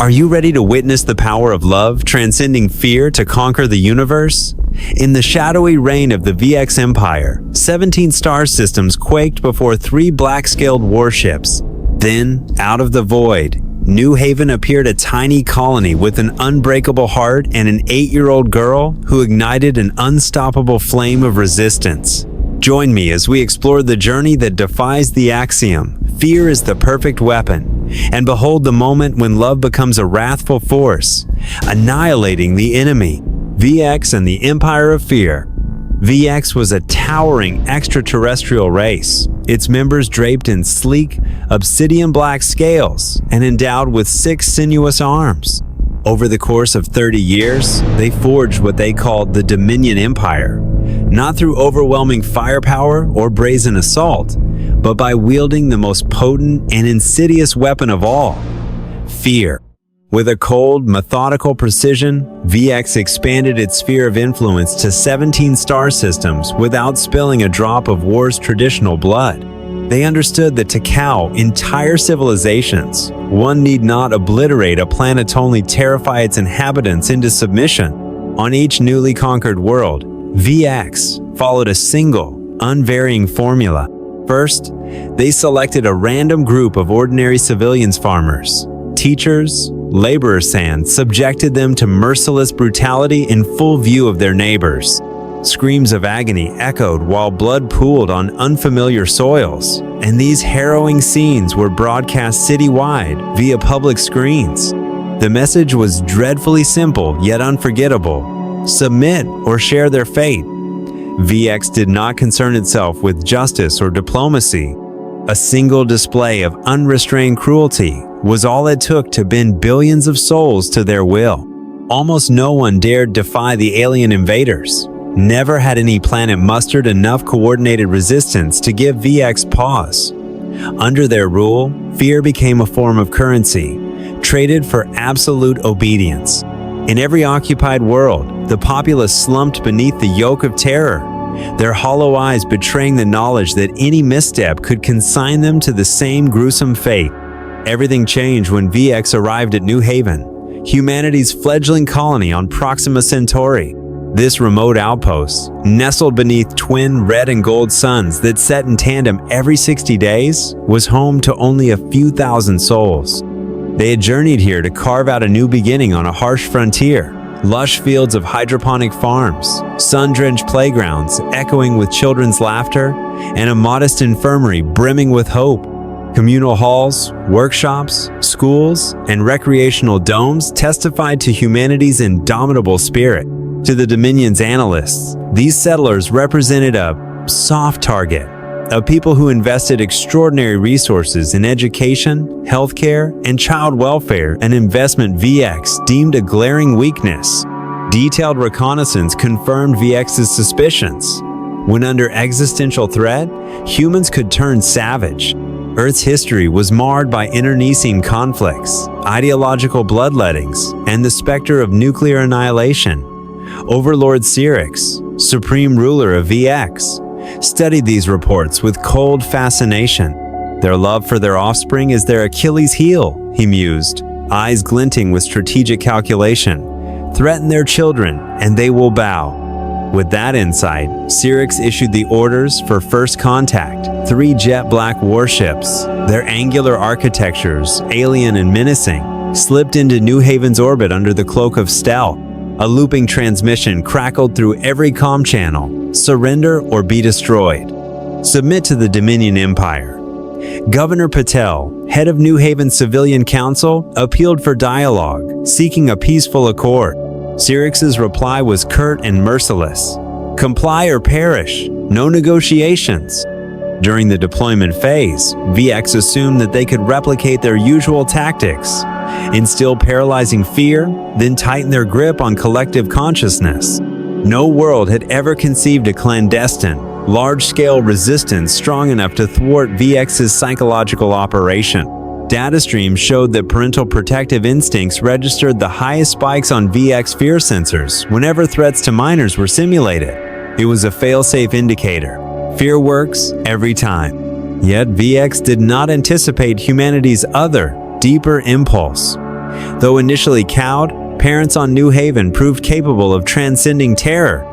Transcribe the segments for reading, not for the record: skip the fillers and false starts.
Are you ready to witness the power of love transcending fear to conquer the universe? In the shadowy reign of the VX Empire, 17 star systems quaked before 3 black-scaled warships. Then, out of the void, New Haven appeared, a tiny colony with an unbreakable heart and an 8-year-old girl who ignited an unstoppable flame of resistance. Join me as we explore the journey that defies the axiom, fear is the perfect weapon, and behold the moment when love becomes a wrathful force, annihilating the enemy. VX and the Empire of Fear. VX was a towering extraterrestrial race, its members draped in sleek, obsidian black scales and endowed with 6 sinuous arms. Over the course of 30 years, they forged what they called the Dominion Empire, not through overwhelming firepower or brazen assault, but by wielding the most potent and insidious weapon of all, fear. With a cold, methodical precision, VX expanded its sphere of influence to 17 star systems without spilling a drop of war's traditional blood. They understood that to cow entire civilizations, one need not obliterate a planet to only terrify its inhabitants into submission. On each newly conquered world, VX followed a single, unvarying formula. First, they selected a random group of ordinary civilians, farmers, teachers, laborers, and subjected them to merciless brutality in full view of their neighbors. Screams of agony echoed while blood pooled on unfamiliar soils, and these harrowing scenes were broadcast citywide via public screens. The message was dreadfully simple yet unforgettable: submit or share their fate. VX did not concern itself with justice or diplomacy. A single display of unrestrained cruelty was all it took to bend billions of souls to their will. Almost no one dared defy the alien invaders. Never had any planet mustered enough coordinated resistance to give VX pause. Under their rule, fear became a form of currency, traded for absolute obedience. In every occupied world, the populace slumped beneath the yoke of terror, their hollow eyes betraying the knowledge that any misstep could consign them to the same gruesome fate. Everything changed when VX arrived at New Haven, humanity's fledgling colony on Proxima Centauri. This remote outpost, nestled beneath twin red and gold suns that set in tandem every 60 days, was home to only a few thousand souls. They had journeyed here to carve out a new beginning on a harsh frontier. Lush fields of hydroponic farms, sun-drenched playgrounds echoing with children's laughter, and a modest infirmary brimming with hope. Communal halls, workshops, schools, and recreational domes testified to humanity's indomitable spirit. To the Dominion's analysts, these settlers represented a soft target, of people who invested extraordinary resources in education, healthcare, and child welfare, an investment VX deemed a glaring weakness. Detailed reconnaissance confirmed VX's suspicions. When under existential threat, humans could turn savage. Earth's history was marred by internecine conflicts, ideological bloodlettings, and the specter of nuclear annihilation. Overlord Cyrix, supreme ruler of VX, studied these reports with cold fascination. Their love for their offspring is their Achilles heel, he mused, eyes glinting with strategic calculation. Threaten their children, and they will bow. With that insight, Cyrix issued the orders for first contact. 3 jet black warships, their angular architectures, alien and menacing, slipped into New Haven's orbit under the cloak of stealth. A looping transmission crackled through every comm channel: surrender or be destroyed. Submit to the Dominion Empire. Governor Patel, head of New Haven Civilian Council, appealed for dialogue, seeking a peaceful accord. Cyrix's reply was curt and merciless: comply or perish, no negotiations. During the deployment phase, VX assumed that they could replicate their usual tactics, instill paralyzing fear, then tighten their grip on collective consciousness. No world had ever conceived a clandestine, large-scale resistance strong enough to thwart VX's psychological operation. Data streams showed that parental protective instincts registered the highest spikes on VX fear sensors whenever threats to minors were simulated. It was a fail-safe indicator. Fear works every time. Yet VX did not anticipate humanity's other, deeper impulse. Though initially cowed, parents on New Haven proved capable of transcending terror.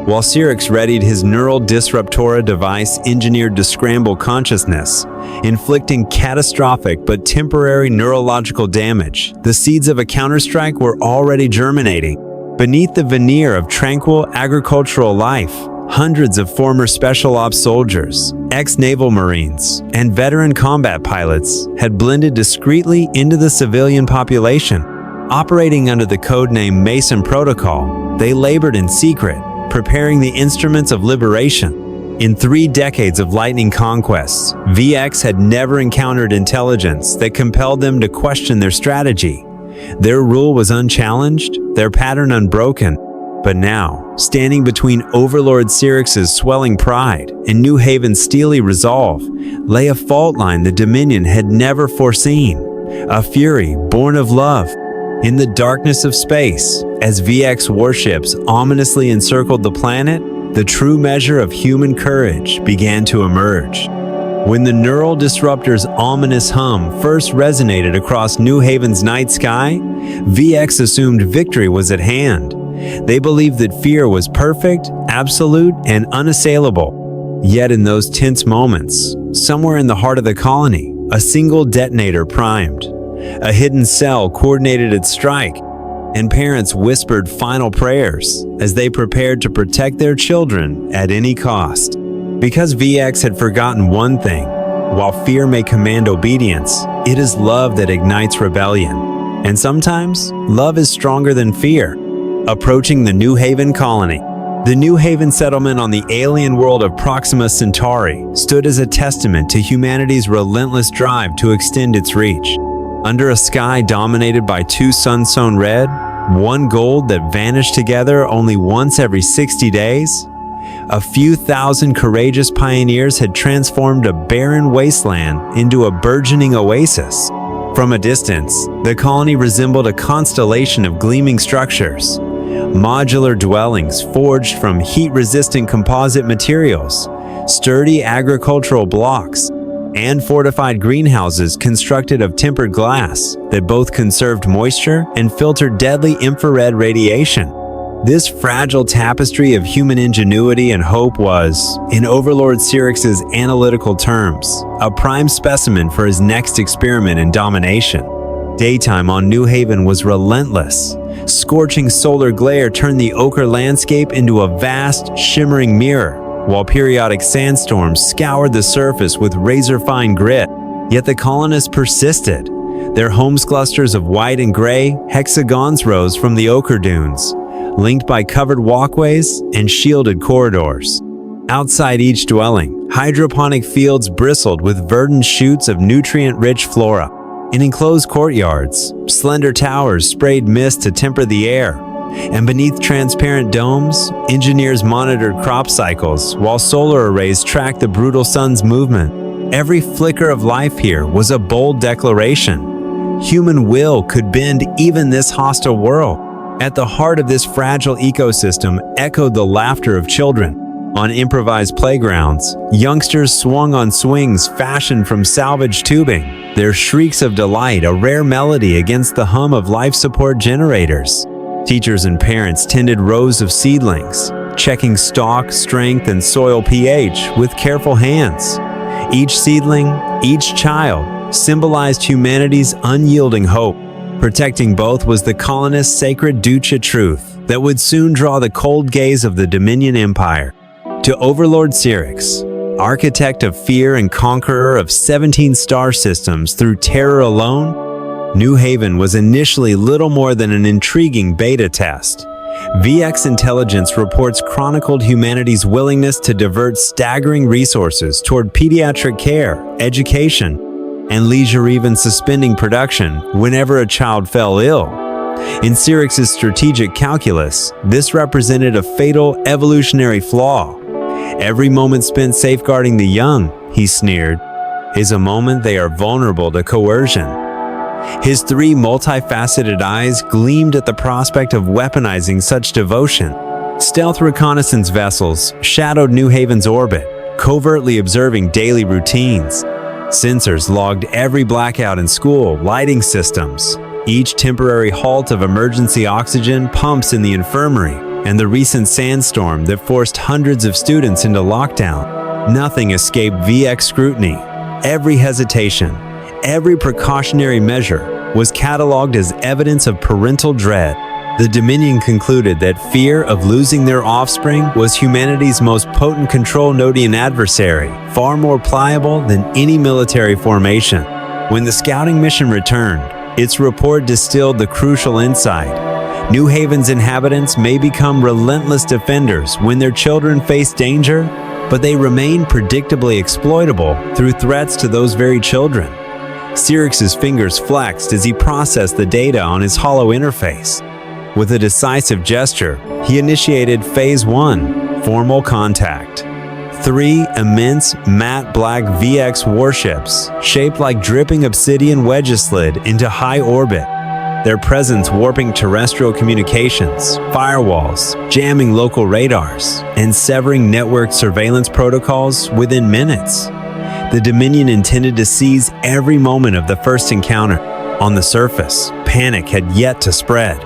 While Syrinx readied his neural disruptora device engineered to scramble consciousness, inflicting catastrophic but temporary neurological damage, the seeds of a counterstrike were already germinating. Beneath the veneer of tranquil agricultural life, hundreds of former Special Ops soldiers, ex-naval Marines, and veteran combat pilots had blended discreetly into the civilian population. Operating under the codename Mason Protocol, they labored in secret, preparing the instruments of liberation. In 3 decades of lightning conquests, VX had never encountered intelligence that compelled them to question their strategy. Their rule was unchallenged, their pattern unbroken. But now, standing between Overlord Syrinx's swelling pride and New Haven's steely resolve, lay a fault line the Dominion had never foreseen, a fury born of love. In the darkness of space, as VX warships ominously encircled the planet, the true measure of human courage began to emerge. When the neural disruptor's ominous hum first resonated across New Haven's night sky, VX assumed victory was at hand. They believed that fear was perfect, absolute, and unassailable. Yet in those tense moments, somewhere in the heart of the colony, a single detonator primed. A hidden cell coordinated its strike, and parents whispered final prayers as they prepared to protect their children at any cost. Because VX had forgotten one thing, while fear may command obedience, it is love that ignites rebellion. And sometimes, love is stronger than fear. Approaching the New Haven colony, the New Haven settlement on the alien world of Proxima Centauri stood as a testament to humanity's relentless drive to extend its reach. Under a sky dominated by 2 suns sown red, 1 gold that vanished together only once every 60 days, a few thousand courageous pioneers had transformed a barren wasteland into a burgeoning oasis. From a distance, the colony resembled a constellation of gleaming structures, modular dwellings forged from heat-resistant composite materials, sturdy agricultural blocks, and fortified greenhouses constructed of tempered glass that both conserved moisture and filtered deadly infrared radiation. This fragile tapestry of human ingenuity and hope was, in Overlord Syrinx's analytical terms, a prime specimen for his next experiment in domination. Daytime on New Haven was relentless. Scorching solar glare turned the ochre landscape into a vast, shimmering mirror, while periodic sandstorms scoured the surface with razor-fine grit. Yet the colonists persisted. Their homes clusters of white and gray hexagons rose from the ochre dunes, linked by covered walkways and shielded corridors. Outside each dwelling, hydroponic fields bristled with verdant shoots of nutrient-rich flora. In enclosed courtyards, slender towers sprayed mist to temper the air, and beneath transparent domes, engineers monitored crop cycles while solar arrays tracked the brutal sun's movement. Every flicker of life here was a bold declaration. Human will could bend even this hostile world. At the heart of this fragile ecosystem echoed the laughter of children. On improvised playgrounds, youngsters swung on swings fashioned from salvaged tubing, their shrieks of delight a rare melody against the hum of life support generators. Teachers and parents tended rows of seedlings, checking stalk, strength, and soil pH with careful hands. Each seedling, each child, symbolized humanity's unyielding hope. Protecting both was the colonists' sacred ducha truth that would soon draw the cold gaze of the Dominion Empire. To Overlord Syrinx, architect of fear and conqueror of 17 star systems through terror alone, New Haven was initially little more than an intriguing beta test. VX intelligence reports chronicled humanity's willingness to divert staggering resources toward pediatric care, education, and leisure, even suspending production whenever a child fell ill. In Syrinx's strategic calculus, this represented a fatal evolutionary flaw. Every moment spent safeguarding the young, he sneered, is a moment they are vulnerable to coercion. His 3 multifaceted eyes gleamed at the prospect of weaponizing such devotion. Stealth reconnaissance vessels shadowed New Haven's orbit, covertly observing daily routines. Sensors logged every blackout in school lighting systems, Each temporary halt of emergency oxygen pumps in the infirmary, and the recent sandstorm that forced hundreds of students into lockdown. Nothing escaped VX scrutiny. Every hesitation, every precautionary measure was cataloged as evidence of parental dread. The Dominion concluded that fear of losing their offspring was humanity's most potent control-nodian adversary, far more pliable than any military formation. When the scouting mission returned, its report distilled the crucial insight. New Haven's inhabitants may become relentless defenders when their children face danger, but they remain predictably exploitable through threats to those very children. Sirix's fingers flexed as he processed the data on his hollow interface. With a decisive gesture, he initiated Phase 1, formal contact. 3 immense matte black VX warships, shaped like dripping obsidian wedges, slid into high orbit, their presence warping terrestrial communications, firewalls, jamming local radars, and severing network surveillance protocols within minutes. The Dominion intended to seize every moment of the first encounter. On the surface, panic had yet to spread.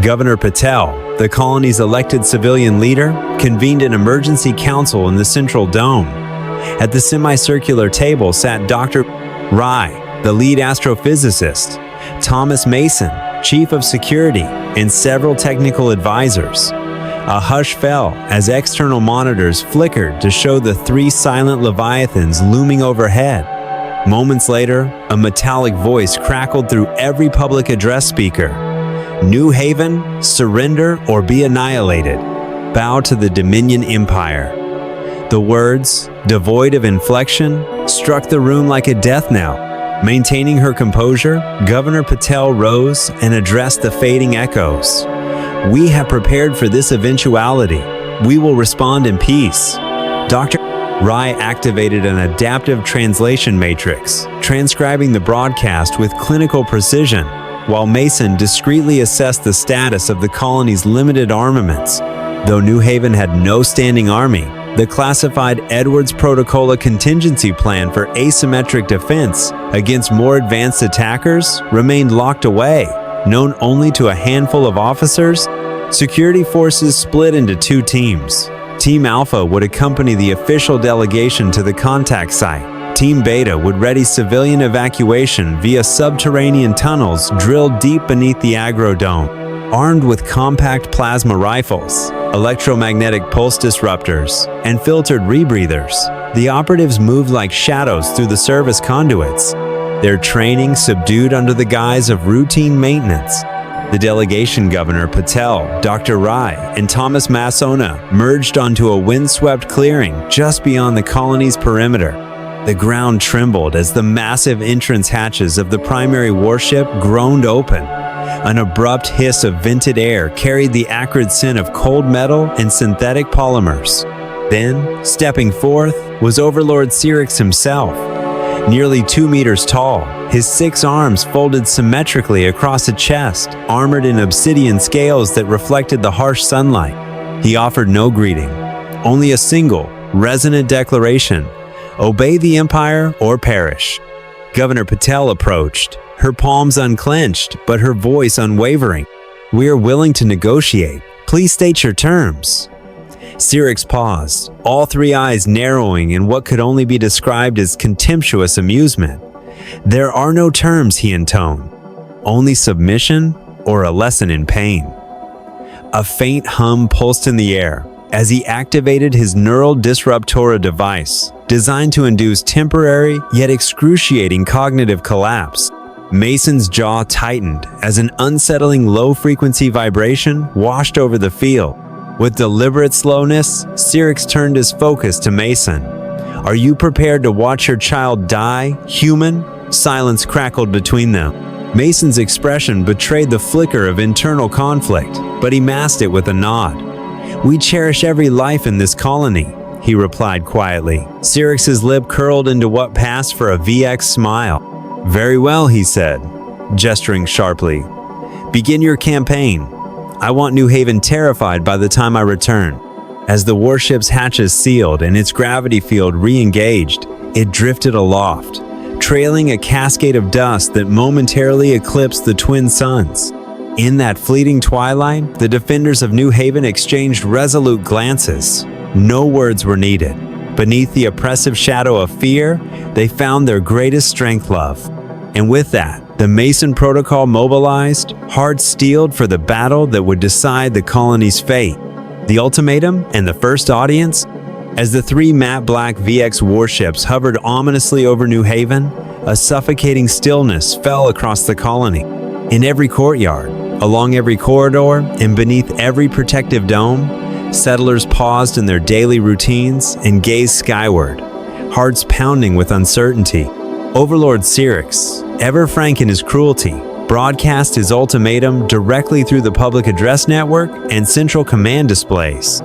Governor Patel, the colony's elected civilian leader, convened an emergency council in the Central Dome. At the semicircular table sat Dr. Rye, the lead astrophysicist, Thomas Mason, chief of security, and several technical advisors. A hush fell as external monitors flickered to show the 3 silent leviathans looming overhead. Moments later, a metallic voice crackled through every public address speaker. New Haven, surrender or be annihilated. Bow to the Dominion Empire. The words, devoid of inflection, struck the room like a death knell. Maintaining her composure, Governor Patel rose and addressed the fading echoes. We have prepared for this eventuality. We will respond in peace. Dr. Rye activated an adaptive translation matrix, transcribing the broadcast with clinical precision, while Mason discreetly assessed the status of the colony's limited armaments. Though New Haven had no standing army, the classified Edwards Protocola contingency plan for asymmetric defense against more advanced attackers remained locked away. Known only to a handful of officers, security forces split into 2 teams. Team Alpha would accompany the official delegation to the contact site. Team Beta would ready civilian evacuation via subterranean tunnels drilled deep beneath the agrodome. Armed with compact plasma rifles, electromagnetic pulse disruptors, and filtered rebreathers, the operatives moved like shadows through the service conduits, their training subdued under the guise of routine maintenance. The delegation governor, Patel, Dr. Rye, and Thomas Massona merged onto a windswept clearing just beyond the colony's perimeter. The ground trembled as the massive entrance hatches of the primary warship groaned open. An abrupt hiss of vented air carried the acrid scent of cold metal and synthetic polymers. Then, stepping forth, was Overlord Sirix himself. Nearly 2 meters tall, his 6 arms folded symmetrically across a chest, armored in obsidian scales that reflected the harsh sunlight. He offered no greeting, only a single, resonant declaration: obey the Empire or perish. Governor Patel approached, her palms unclenched, but her voice unwavering. We are willing to negotiate. Please state your terms. Sirix paused, all 3 eyes narrowing in what could only be described as contemptuous amusement. There are no terms, he intoned. Only submission or a lesson in pain. A faint hum pulsed in the air as he activated his neural disruptora device, designed to induce temporary yet excruciating cognitive collapse. Mason's jaw tightened as an unsettling low-frequency vibration washed over the field. With deliberate slowness, Sirix turned his focus to Mason. Are you prepared to watch your child die, human? Silence crackled between them. Mason's expression betrayed the flicker of internal conflict, but he masked it with a nod. We cherish every life in this colony, he replied quietly. Sirix's lip curled into what passed for a VX smile. Very well, he said, gesturing sharply. Begin your campaign. I want New Haven terrified by the time I return. As the warship's hatches sealed and its gravity field re-engaged, it drifted aloft, trailing a cascade of dust that momentarily eclipsed the twin suns. In that fleeting twilight, the defenders of New Haven exchanged resolute glances. No words were needed. Beneath the oppressive shadow of fear, they found their greatest strength, love. And with that, the Mason Protocol mobilized, hearts steeled for the battle that would decide the colony's fate. The ultimatum and the first audience? As the three matte black VX warships hovered ominously over New Haven, a suffocating stillness fell across the colony. In every courtyard, along every corridor, and beneath every protective dome, settlers paused in their daily routines and gazed skyward, hearts pounding with uncertainty. Overlord Cyrix, ever frank in his cruelty, broadcast his ultimatum directly through the public address network and central command displays.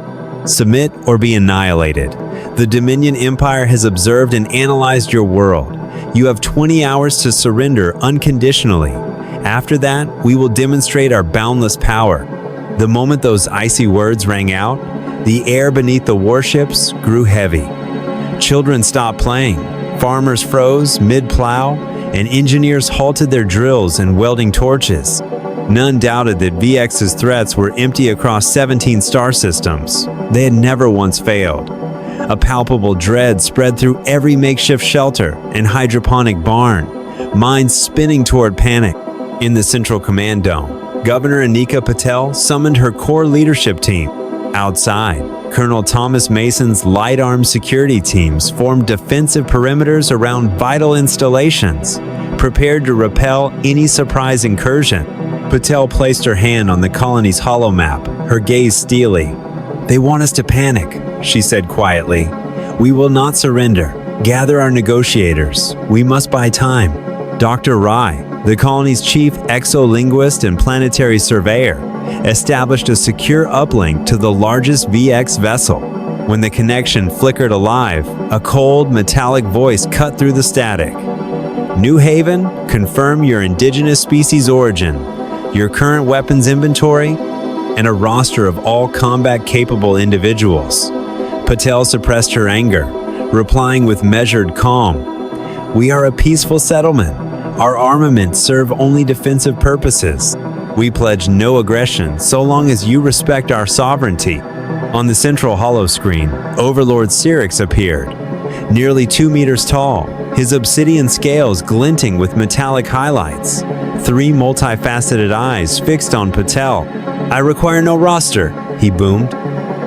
Submit or be annihilated. The Dominion Empire has observed and analyzed your world. You have 20 hours to surrender unconditionally. After that, we will demonstrate our boundless power. The moment those icy words rang out, the air beneath the warships grew heavy. Children stopped playing, farmers froze mid-plow, and engineers halted their drills and welding torches. None doubted that VX's threats were empty across 17 star systems. They had never once failed. A palpable dread spread through every makeshift shelter and hydroponic barn, minds spinning toward panic. In the Central Command Dome, Governor Anika Patel summoned her core leadership team. Outside, Colonel Thomas Mason's light-armed security teams formed defensive perimeters around vital installations, prepared to repel any surprise incursion. Patel placed her hand on the colony's holomap, her gaze steely. "They want us to panic," she said quietly. "We will not surrender. Gather our negotiators. We must buy time." Dr. Rai, the colony's chief exolinguist and planetary surveyor, established a secure uplink to the largest VX vessel. When the connection flickered alive, a cold, metallic voice cut through the static. "New Haven, confirm your indigenous species origin, your current weapons inventory, and a roster of all combat-capable individuals." Patel suppressed her anger, replying with measured calm. "We are a peaceful settlement. Our armaments serve only defensive purposes. We pledge no aggression so long as you respect our sovereignty." On the central holoscreen, Overlord Cyrix appeared. Nearly 2 meters tall, his obsidian scales glinting with metallic highlights. 3 multifaceted eyes fixed on Patel. "I require no roster," he boomed.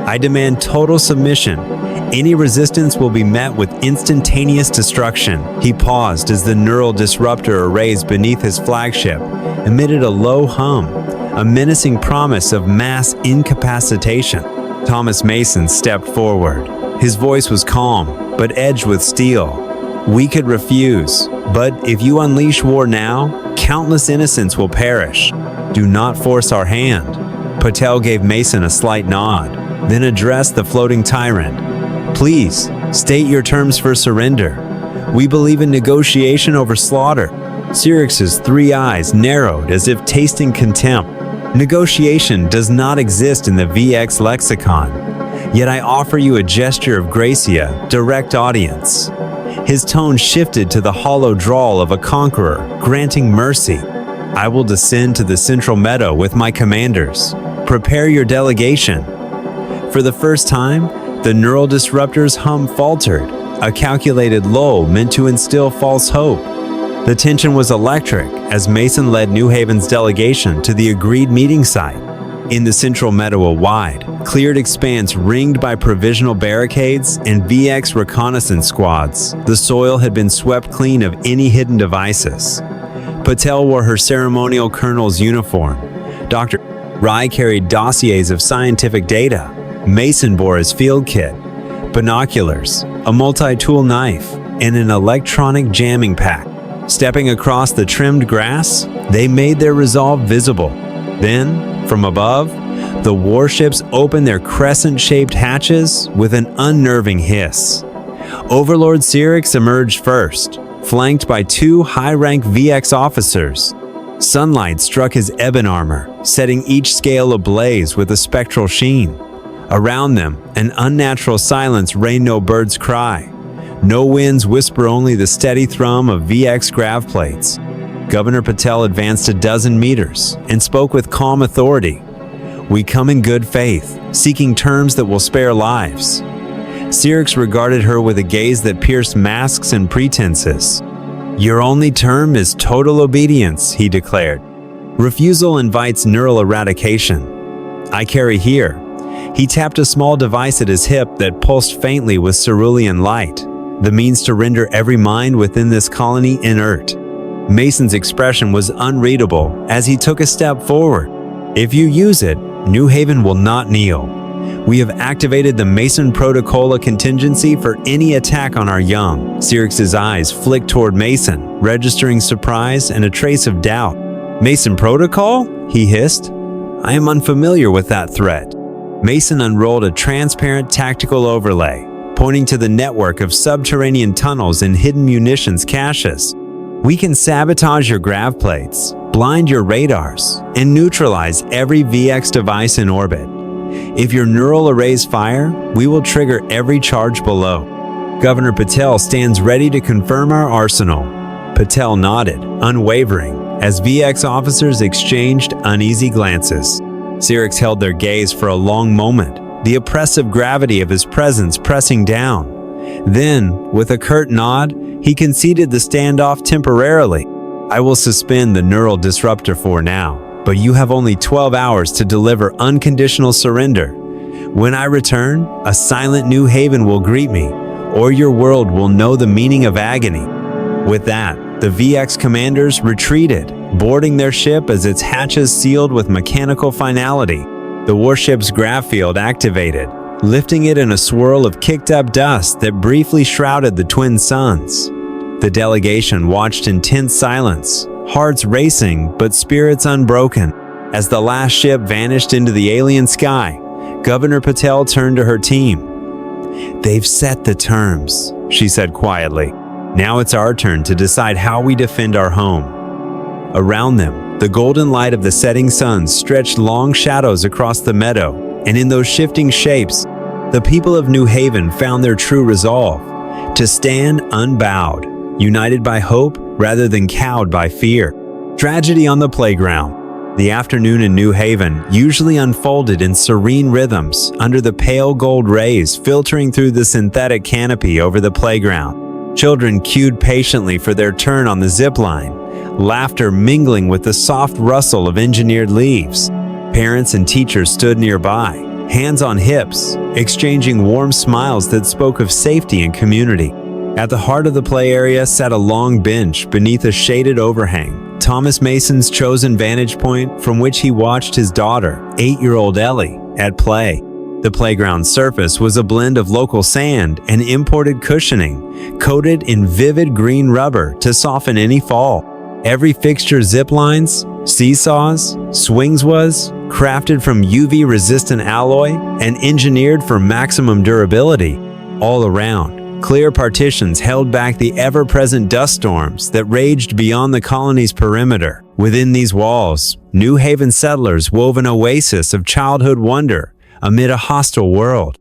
"I demand total submission. Any resistance will be met with instantaneous destruction." He paused as the neural disruptor arrays beneath his flagship emitted a low hum, a menacing promise of mass incapacitation. Thomas Mason stepped forward. His voice was calm, but edged with steel. "We could refuse, but if you unleash war now, countless innocents will perish. Do not force our hand." Patel gave Mason a slight nod, then addressed the floating tyrant. "Please, state your terms for surrender. We believe in negotiation over slaughter." Cyrix's 3 eyes narrowed as if tasting contempt. "Negotiation does not exist in the VX lexicon. Yet I offer you a gesture of gracia, direct audience." His tone shifted to the hollow drawl of a conqueror, granting mercy. "I will descend to the central meadow with my commanders. Prepare your delegation." For the first time, the neural disruptor's hum faltered, a calculated lull meant to instill false hope. The tension was electric as Mason led New Haven's delegation to the agreed meeting site. In the central meadow, a wide, cleared expanse ringed by provisional barricades and VX reconnaissance squads, the soil had been swept clean of any hidden devices. Patel wore her ceremonial colonel's uniform. Dr. Rai carried dossiers of scientific data. Mason bore his field kit, binoculars, a multi-tool knife, and an electronic jamming pack. Stepping across the trimmed grass, they made their resolve visible. Then, from above, the warships opened their crescent-shaped hatches with an unnerving hiss. Overlord Cyrix emerged first, flanked by 2 high-rank VX officers. Sunlight struck his ebon armor, setting each scale ablaze with a spectral sheen. Around them, an unnatural silence reigned, no bird's cry, No winds whisper, only the steady thrum of VX grav plates. Governor Patel advanced a dozen meters and spoke with calm authority. "We come in good faith, seeking terms that will spare lives." Syrinx regarded her with a gaze that pierced masks and pretenses. "Your only term is total obedience," he declared. "Refusal invites neural eradication. I carry here." He tapped a small device at his hip that pulsed faintly with cerulean light, the means to render every mind within this colony inert. Mason's expression was unreadable as he took a step forward. "If you use it, New Haven will not kneel. We have activated the Mason Protocola contingency for any attack on our young." Syrinx's eyes flicked toward Mason, registering surprise and a trace of doubt. "Mason Protocol?" he hissed. "I am unfamiliar with that threat." Mason unrolled a transparent tactical overlay, pointing to the network of subterranean tunnels and hidden munitions caches. "We can sabotage your grav plates, blind your radars, and neutralize every VX device in orbit. If your neural arrays fire, we will trigger every charge below. Governor Patel stands ready to confirm our arsenal." Patel nodded, unwavering, as VX officers exchanged uneasy glances. Syrinx held their gaze for a long moment, the oppressive gravity of his presence pressing down. Then, with a curt nod, he conceded the standoff temporarily. "I will suspend the neural disruptor for now, but you have only 12 hours to deliver unconditional surrender. When I return, a silent New Haven will greet me, or your world will know the meaning of agony." With that, the VX commanders retreated, boarding their ship as its hatches sealed with mechanical finality. The warship's grav field activated, lifting it in a swirl of kicked-up dust that briefly shrouded the twin suns. The delegation watched in tense silence, hearts racing but spirits unbroken. As the last ship vanished into the alien sky, Governor Patel turned to her team. "They've set the terms," she said quietly. "Now it's our turn to decide how we defend our home." Around them, the golden light of the setting sun stretched long shadows across the meadow, and in those shifting shapes, the people of New Haven found their true resolve: to stand unbowed, united by hope rather than cowed by fear. Tragedy on the playground. The afternoon in New Haven usually unfolded in serene rhythms under the pale gold rays filtering through the synthetic canopy over the playground. Children queued patiently for their turn on the zip line, laughter mingling with the soft rustle of engineered leaves. Parents and teachers stood nearby, hands on hips, exchanging warm smiles that spoke of safety and community. At the heart of the play area sat a long bench beneath a shaded overhang, Thomas Mason's chosen vantage point from which he watched his daughter, 8-year-old Ellie, at play. The playground surface was a blend of local sand and imported cushioning, coated in vivid green rubber to soften any fall. Every fixture, zip lines, seesaws, swings was crafted from UV-resistant alloy and engineered for maximum durability. All around, clear partitions held back the ever-present dust storms that raged beyond the colony's perimeter. Within these walls, New Haven settlers wove an oasis of childhood wonder amid a hostile world.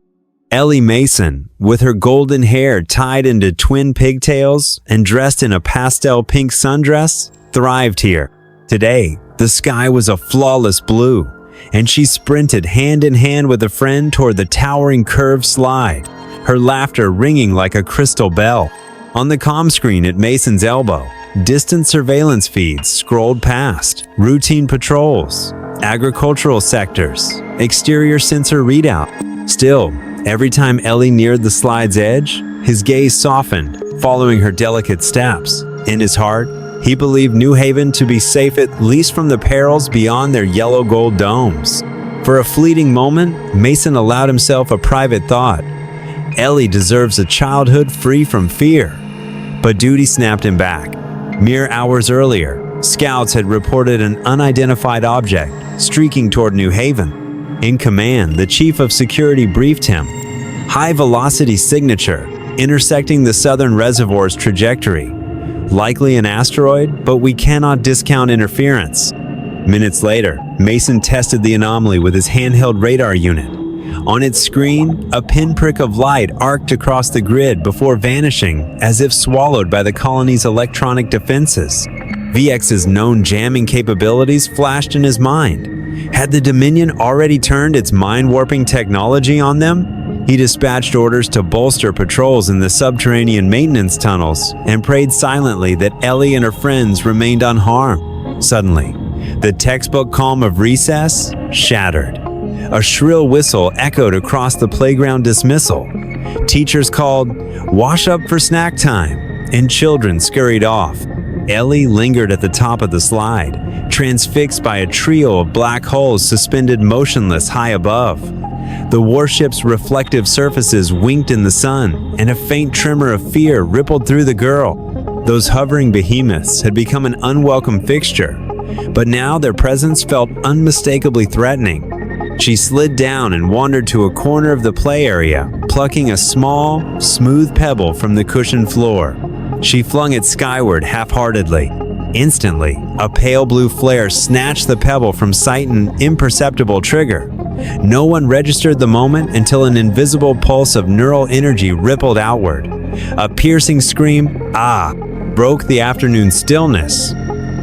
Ellie Mason, with her golden hair tied into twin pigtails and dressed in a pastel pink sundress, thrived here. Today, the sky was a flawless blue, and she sprinted hand in hand with a friend toward the towering curved slide, her laughter ringing like a crystal bell. On the comm screen at Mason's elbow, distant surveillance feeds scrolled past, routine patrols, agricultural sectors, exterior sensor readout. Still, every time Ellie neared the slide's edge, his gaze softened, following her delicate steps. In his heart, he believed New Haven to be safe at least from the perils beyond their yellow gold domes. For a fleeting moment, Mason allowed himself a private thought. Ellie deserves a childhood free from fear. But duty snapped him back. Mere hours earlier, scouts had reported an unidentified object streaking toward New Haven. In command, the chief of security briefed him. High-velocity signature, intersecting the southern reservoir's trajectory. Likely an asteroid, but we cannot discount interference. Minutes later, Mason tested the anomaly with his handheld radar unit. On its screen, a pinprick of light arced across the grid before vanishing, as if swallowed by the colony's electronic defenses. VX's known jamming capabilities flashed in his mind. Had the Dominion already turned its mind-warping technology on them? He dispatched orders to bolster patrols in the subterranean maintenance tunnels and prayed silently that Ellie and her friends remained unharmed. Suddenly, the textbook calm of recess shattered. A shrill whistle echoed across the playground dismissal. Teachers called, "Wash up for snack time," and children scurried off. Ellie lingered at the top of the slide, transfixed by a trio of black holes suspended motionless high above. The warship's reflective surfaces winked in the sun, and a faint tremor of fear rippled through the girl. Those hovering behemoths had become an unwelcome fixture, but now their presence felt unmistakably threatening. She slid down and wandered to a corner of the play area, plucking a small, smooth pebble from the cushioned floor. She flung it skyward half-heartedly. Instantly, a pale blue flare snatched the pebble from sight an imperceptible trigger. No one registered the moment until an invisible pulse of neural energy rippled outward. A piercing scream, "Ah!" broke the afternoon stillness.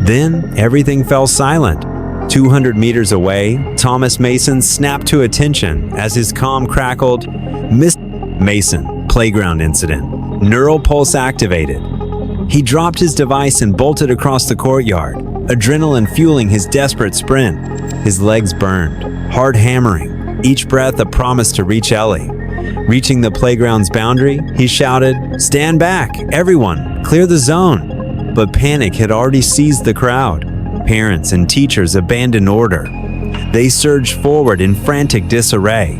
Then, everything fell silent. 200 meters away, Thomas Mason snapped to attention as his comm crackled, "Miss Mason, playground incident. Neural pulse activated." He dropped his device and bolted across the courtyard, adrenaline fueling his desperate sprint. His legs burned, heart hammering, each breath a promise to reach Ellie. Reaching the playground's boundary, he shouted, "Stand back, everyone, clear the zone." But panic had already seized the crowd. Parents and teachers abandoned order. They surged forward in frantic disarray.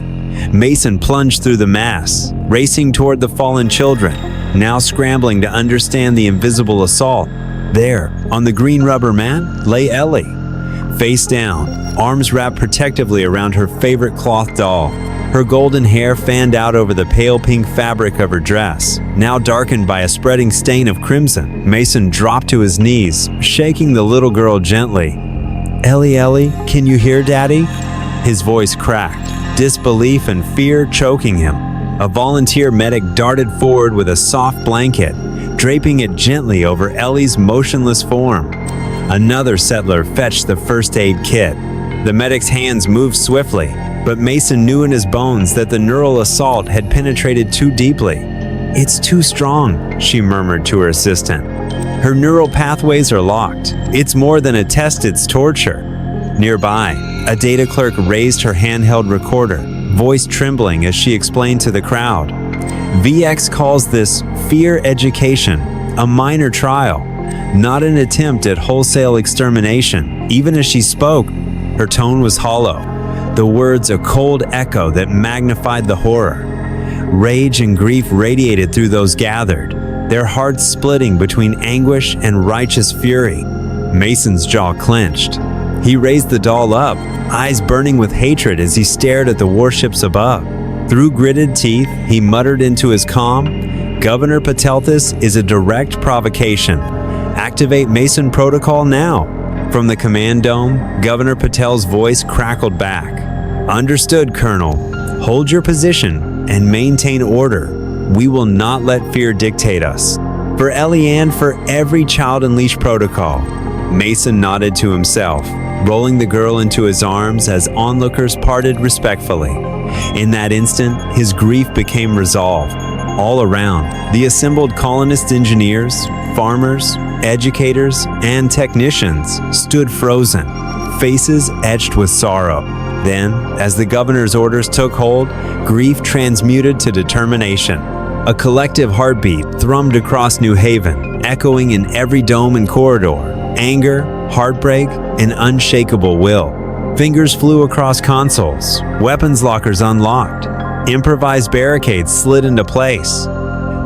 Mason plunged through the mass, racing toward the fallen children, now scrambling to understand the invisible assault. There, on the green rubber mat, lay Ellie. Face down, arms wrapped protectively around her favorite cloth doll. Her golden hair fanned out over the pale pink fabric of her dress, now darkened by a spreading stain of crimson. Mason dropped to his knees, shaking the little girl gently. "Ellie, Ellie, can you hear Daddy?" His voice cracked, disbelief and fear choking him. A volunteer medic darted forward with a soft blanket, draping it gently over Ellie's motionless form. Another settler fetched the first aid kit. The medic's hands moved swiftly, but Mason knew in his bones that the neural assault had penetrated too deeply. "It's too strong," she murmured to her assistant. "Her neural pathways are locked. It's more than a test, it's torture." Nearby, a data clerk raised her handheld recorder, voice trembling as she explained to the crowd. "VX calls this fear education, a minor trial, not an attempt at wholesale extermination." Even as she spoke, her tone was hollow, the words a cold echo that magnified the horror. Rage and grief radiated through those gathered, their hearts splitting between anguish and righteous fury. Mason's jaw clenched. He raised the doll up, eyes burning with hatred as he stared at the warships above. Through gritted teeth, he muttered into his comm, "Governor Patelthus is a direct provocation. Activate Mason Protocol now." From the command dome, Governor Patel's voice crackled back. "Understood, Colonel. Hold your position and maintain order. We will not let fear dictate us. For Eliane, for every child unleash protocol." Mason nodded to himself, rolling the girl into his arms as onlookers parted respectfully. In that instant, his grief became resolve. All around, the assembled colonist engineers, farmers, educators, and technicians stood frozen, faces etched with sorrow. Then, as the governor's orders took hold, grief transmuted to determination. A collective heartbeat thrummed across New Haven, echoing in every dome and corridor. Anger, heartbreak, and unshakable will. Fingers flew across consoles, weapons lockers unlocked, improvised barricades slid into place.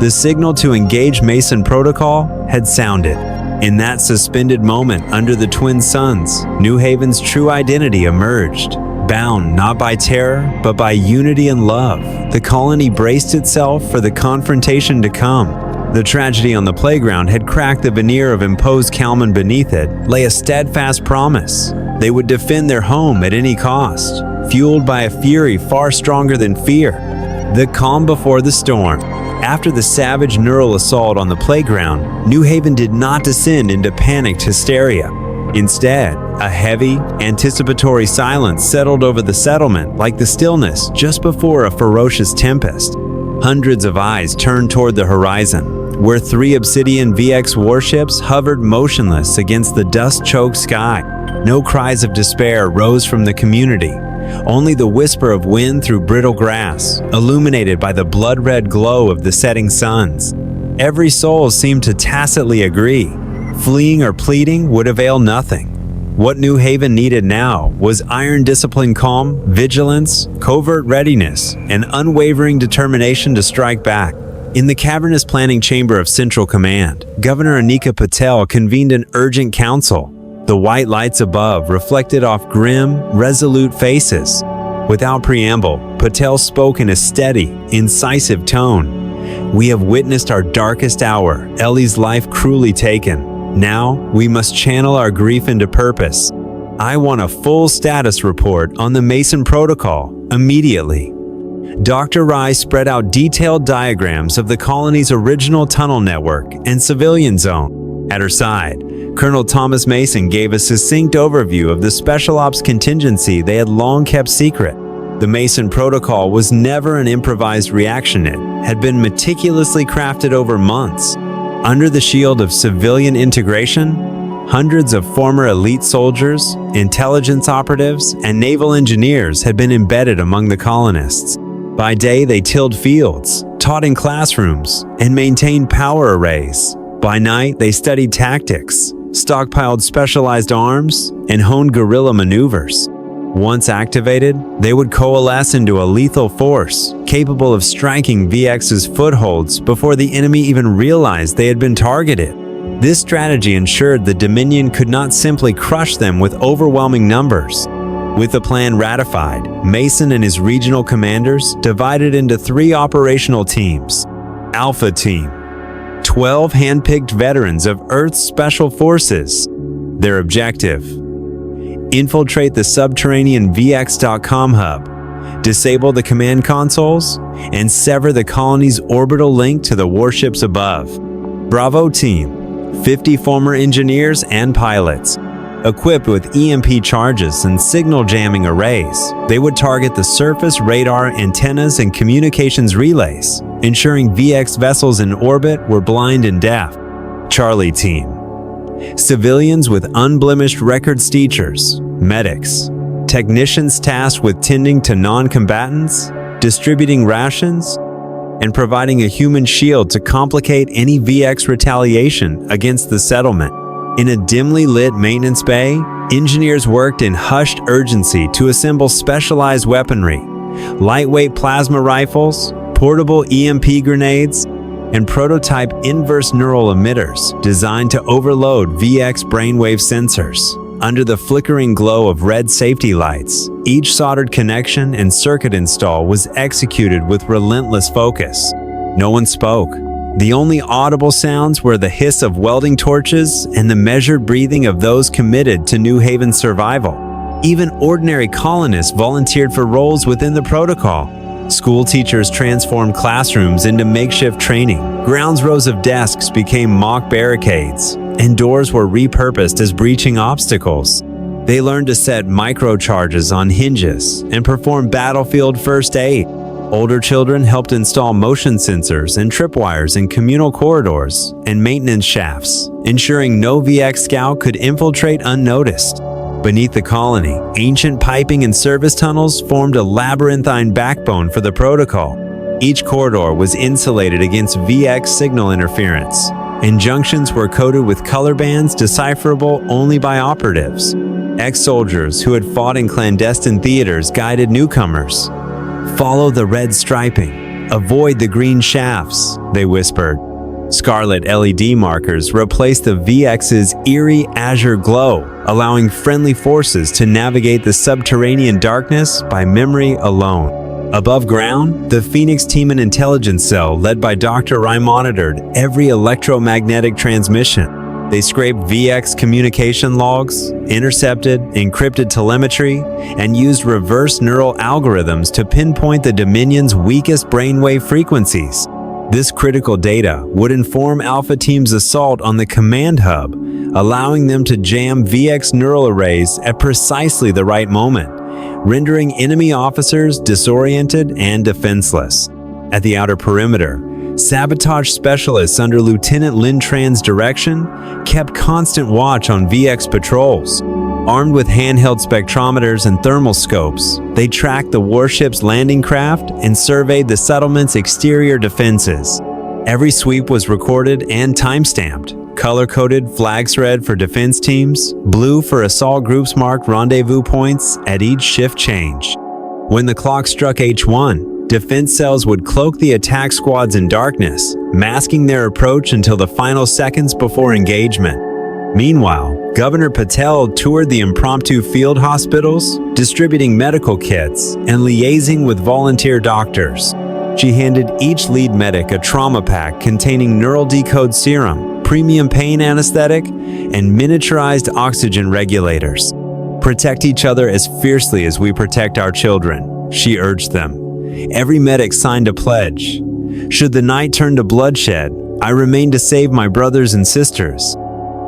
The signal to engage Mason Protocol had sounded. In that suspended moment under the twin suns, New Haven's true identity emerged. Bound not by terror, but by unity and love, the colony braced itself for the confrontation to come. The tragedy on the playground had cracked the veneer of imposed Kalman. Beneath it lay a steadfast promise. They would defend their home at any cost, fueled by a fury far stronger than fear. The calm before the storm. After the savage neural assault on the playground, New Haven did not descend into panicked hysteria. Instead, a heavy, anticipatory silence settled over the settlement like the stillness just before a ferocious tempest. Hundreds of eyes turned toward the horizon, where 3 Obsidian VX warships hovered motionless against the dust-choked sky. No cries of despair rose from the community, only the whisper of wind through brittle grass, illuminated by the blood-red glow of the setting suns. Every soul seemed to tacitly agree. Fleeing or pleading would avail nothing. What New Haven needed now was iron discipline, calm, vigilance, covert readiness, and unwavering determination to strike back. In the cavernous planning chamber of Central Command, Governor Anika Patel convened an urgent council. The white lights above reflected off grim, resolute faces. Without preamble, Patel spoke in a steady, incisive tone. "We have witnessed our darkest hour, Ellie's life cruelly taken. Now, we must channel our grief into purpose. I want a full status report on the Mason Protocol, immediately." Dr. Rye spread out detailed diagrams of the colony's original tunnel network and civilian zone. At her side, Colonel Thomas Mason gave a succinct overview of the Special Ops contingency they had long kept secret. The Mason Protocol was never an improvised reaction. It had been meticulously crafted over months. Under the shield of civilian integration, hundreds of former elite soldiers, intelligence operatives, and naval engineers had been embedded among the colonists. By day, they tilled fields, taught in classrooms, and maintained power arrays. By night, they studied tactics, stockpiled specialized arms, and honed guerrilla maneuvers. Once activated, they would coalesce into a lethal force, capable of striking VX's footholds before the enemy even realized they had been targeted. This strategy ensured the Dominion could not simply crush them with overwhelming numbers. With the plan ratified, Mason and his regional commanders divided into 3 operational teams. Alpha Team, 12 hand-picked veterans of Earth's Special Forces. Their objective: infiltrate the subterranean VX.com hub, disable the command consoles, and sever the colony's orbital link to the warships above. Bravo Team, 50 former engineers and pilots. Equipped with EMP charges and signal jamming arrays, they would target the surface radar antennas and communications relays, ensuring VX vessels in orbit were blind and deaf. Charlie Team, civilians with unblemished records, teachers, medics, technicians tasked with tending to non-combatants, distributing rations, and providing a human shield to complicate any VX retaliation against the settlement. In a dimly lit maintenance bay, engineers worked in hushed urgency to assemble specialized weaponry, lightweight plasma rifles, portable EMP grenades, and prototype inverse neural emitters designed to overload VX brainwave sensors. Under the flickering glow of red safety lights, each soldered connection and circuit install was executed with relentless focus. No one spoke. The only audible sounds were the hiss of welding torches and the measured breathing of those committed to New Haven's survival. Even ordinary colonists volunteered for roles within the protocol. School teachers transformed classrooms into makeshift training. Grounds rows of desks became mock barricades, and doors were repurposed as breaching obstacles. They learned to set microcharges on hinges and perform battlefield first aid. Older children helped install motion sensors and tripwires in communal corridors and maintenance shafts, ensuring no VX scout could infiltrate unnoticed. Beneath the colony, ancient piping and service tunnels formed a labyrinthine backbone for the protocol. Each corridor was insulated against VX signal interference, and junctions were coated with color bands decipherable only by operatives. Ex-soldiers who had fought in clandestine theaters guided newcomers. "Follow the red striping. Avoid the green shafts," they whispered. Scarlet LED markers replaced the VX's eerie azure glow, allowing friendly forces to navigate the subterranean darkness by memory alone. Above ground, the Phoenix Team and Intelligence Cell, led by Dr. Rai, monitored every electromagnetic transmission. They scraped VX communication logs, intercepted encrypted telemetry, and used reverse neural algorithms to pinpoint the Dominion's weakest brainwave frequencies. This critical data would inform Alpha Team's assault on the command hub, allowing them to jam VX neural arrays at precisely the right moment, rendering enemy officers disoriented and defenseless. At the outer perimeter, sabotage specialists under Lieutenant Lin Tran's direction kept constant watch on VX patrols. Armed with handheld spectrometers and thermal scopes, they tracked the warship's landing craft and surveyed the settlement's exterior defenses. Every sweep was recorded and time-stamped, color-coded flags red for defense teams, blue for assault groups marked rendezvous points at each shift change. When the clock struck H1, defense cells would cloak the attack squads in darkness, masking their approach until the final seconds before engagement. Meanwhile, Governor Patel toured the impromptu field hospitals, distributing medical kits and liaising with volunteer doctors. She handed each lead medic a trauma pack containing neural decode serum, premium pain anesthetic, and miniaturized oxygen regulators. "Protect each other as fiercely as we protect our children," she urged them. Every medic signed a pledge. "Should the night turn to bloodshed, I remain to save my brothers and sisters."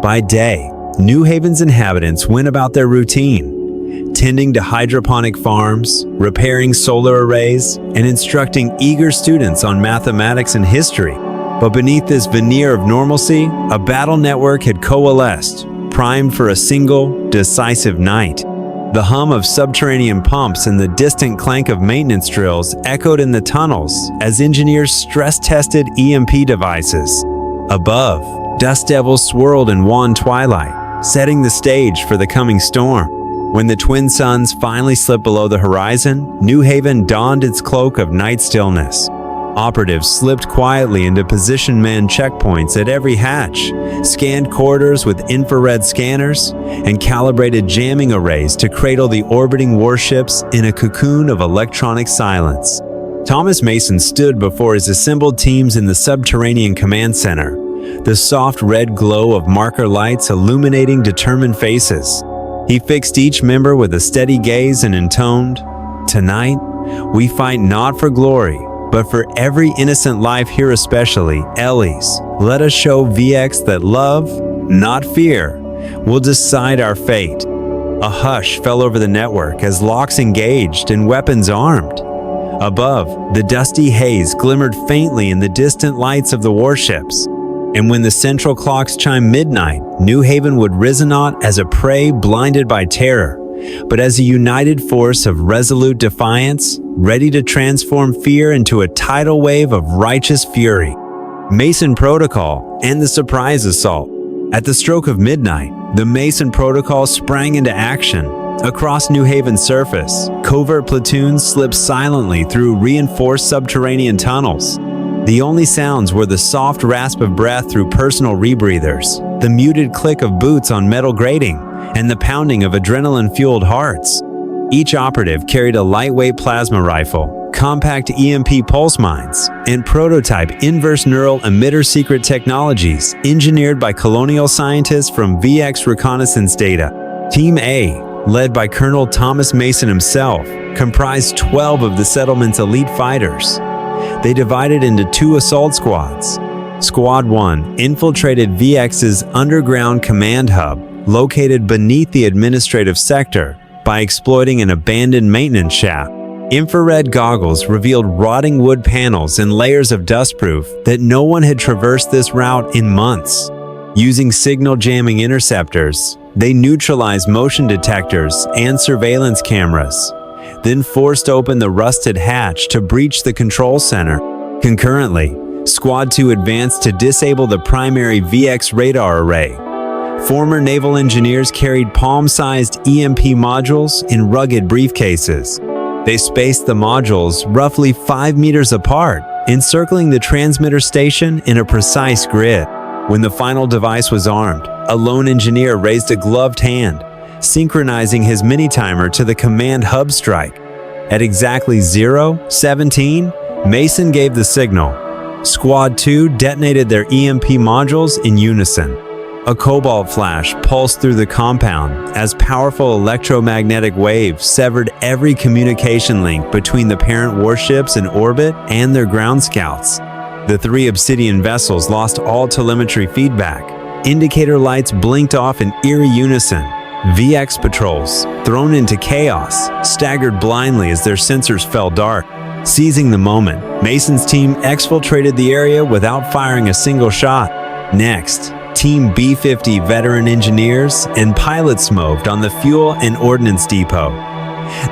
By day, New Haven's inhabitants went about their routine, tending to hydroponic farms, repairing solar arrays, and instructing eager students on mathematics and history. But beneath this veneer of normalcy, a battle network had coalesced, primed for a single, decisive night. The hum of subterranean pumps and the distant clank of maintenance drills echoed in the tunnels as engineers stress-tested EMP devices. Above, dust devils swirled in wan twilight, setting the stage for the coming storm. When the twin suns finally slipped below the horizon, New Haven donned its cloak of night stillness. Operatives slipped quietly into position man checkpoints at every hatch, scanned corridors with infrared scanners, and calibrated jamming arrays to cradle the orbiting warships in a cocoon of electronic silence. Thomas Mason stood before his assembled teams in the subterranean command center, the soft red glow of marker lights illuminating determined faces. He fixed each member with a steady gaze and intoned, "Tonight, we fight not for glory, but for every innocent life here, especially Ellie's. Let us show VX that love, not fear, will decide our fate." A hush fell over the network as locks engaged and weapons armed. Above, the dusty haze glimmered faintly in the distant lights of the warships. And when the central clocks chimed midnight, New Haven would risen not as a prey blinded by terror, but as a united force of resolute defiance, ready to transform fear into a tidal wave of righteous fury. Mason Protocol and the surprise assault. At the stroke of midnight, the Mason Protocol sprang into action. Across New Haven's surface, covert platoons slipped silently through reinforced subterranean tunnels. The only sounds were the soft rasp of breath through personal rebreathers, the muted click of boots on metal grating, and the pounding of adrenaline-fueled hearts. Each operative carried a lightweight plasma rifle, compact EMP pulse mines, and prototype inverse neural emitter secret technologies engineered by colonial scientists from VX reconnaissance data. Team A, led by Colonel Thomas Mason himself, comprised 12 of the settlement's elite fighters. They divided into 2 assault squads. Squad 1 infiltrated VX's underground command hub, located beneath the administrative sector, by exploiting an abandoned maintenance shaft. Infrared goggles revealed rotting wood panels and layers of dustproof that no one had traversed this route in months. Using signal jamming interceptors, they neutralized motion detectors and surveillance cameras, then forced open the rusted hatch to breach the control center. Concurrently, Squad 2 advanced to disable the primary VX radar array. Former naval engineers carried palm-sized EMP modules in rugged briefcases. They spaced the modules roughly 5 meters apart, encircling the transmitter station in a precise grid. When the final device was armed, a lone engineer raised a gloved hand, synchronizing his mini-timer to the command hub strike. At exactly 0:17, Mason gave the signal. Squad 2 detonated their EMP modules in unison. A cobalt flash pulsed through the compound as powerful electromagnetic waves severed every communication link between the parent warships in orbit and their ground scouts. The 3 Obsidian vessels lost all telemetry feedback. Indicator lights blinked off in eerie unison. VX patrols, thrown into chaos, staggered blindly as their sensors fell dark. Seizing the moment, Mason's team exfiltrated the area without firing a single shot. Next, Team B-50 veteran engineers and pilots moved on the fuel and ordnance depot.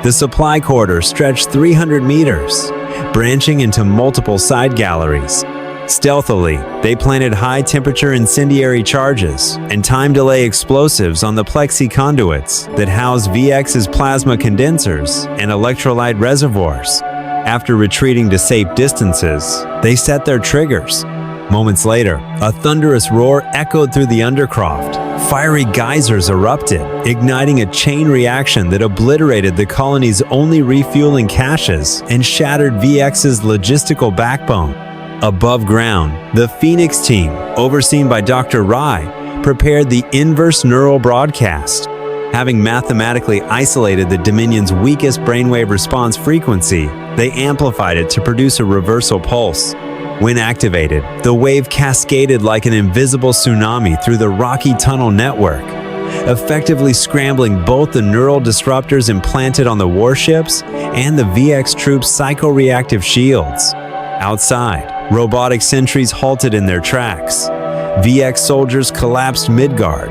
The supply corridor stretched 300 meters, branching into multiple side galleries. Stealthily, they planted high-temperature incendiary charges and time-delay explosives on the plexi conduits that housed VX's plasma condensers and electrolyte reservoirs. After retreating to safe distances, they set their triggers. Moments later, a thunderous roar echoed through the undercroft. Fiery geysers erupted, igniting a chain reaction that obliterated the colony's only refueling caches and shattered VX's logistical backbone. Above ground, the Phoenix team, overseen by Dr. Rai, prepared the inverse neural broadcast. Having mathematically isolated the Dominion's weakest brainwave response frequency, they amplified it to produce a reversal pulse. When activated, the wave cascaded like an invisible tsunami through the rocky tunnel network, effectively scrambling both the neural disruptors implanted on the warships and the VX troops' psychoreactive shields. Outside, robotic sentries halted in their tracks. VX soldiers collapsed mid-guard,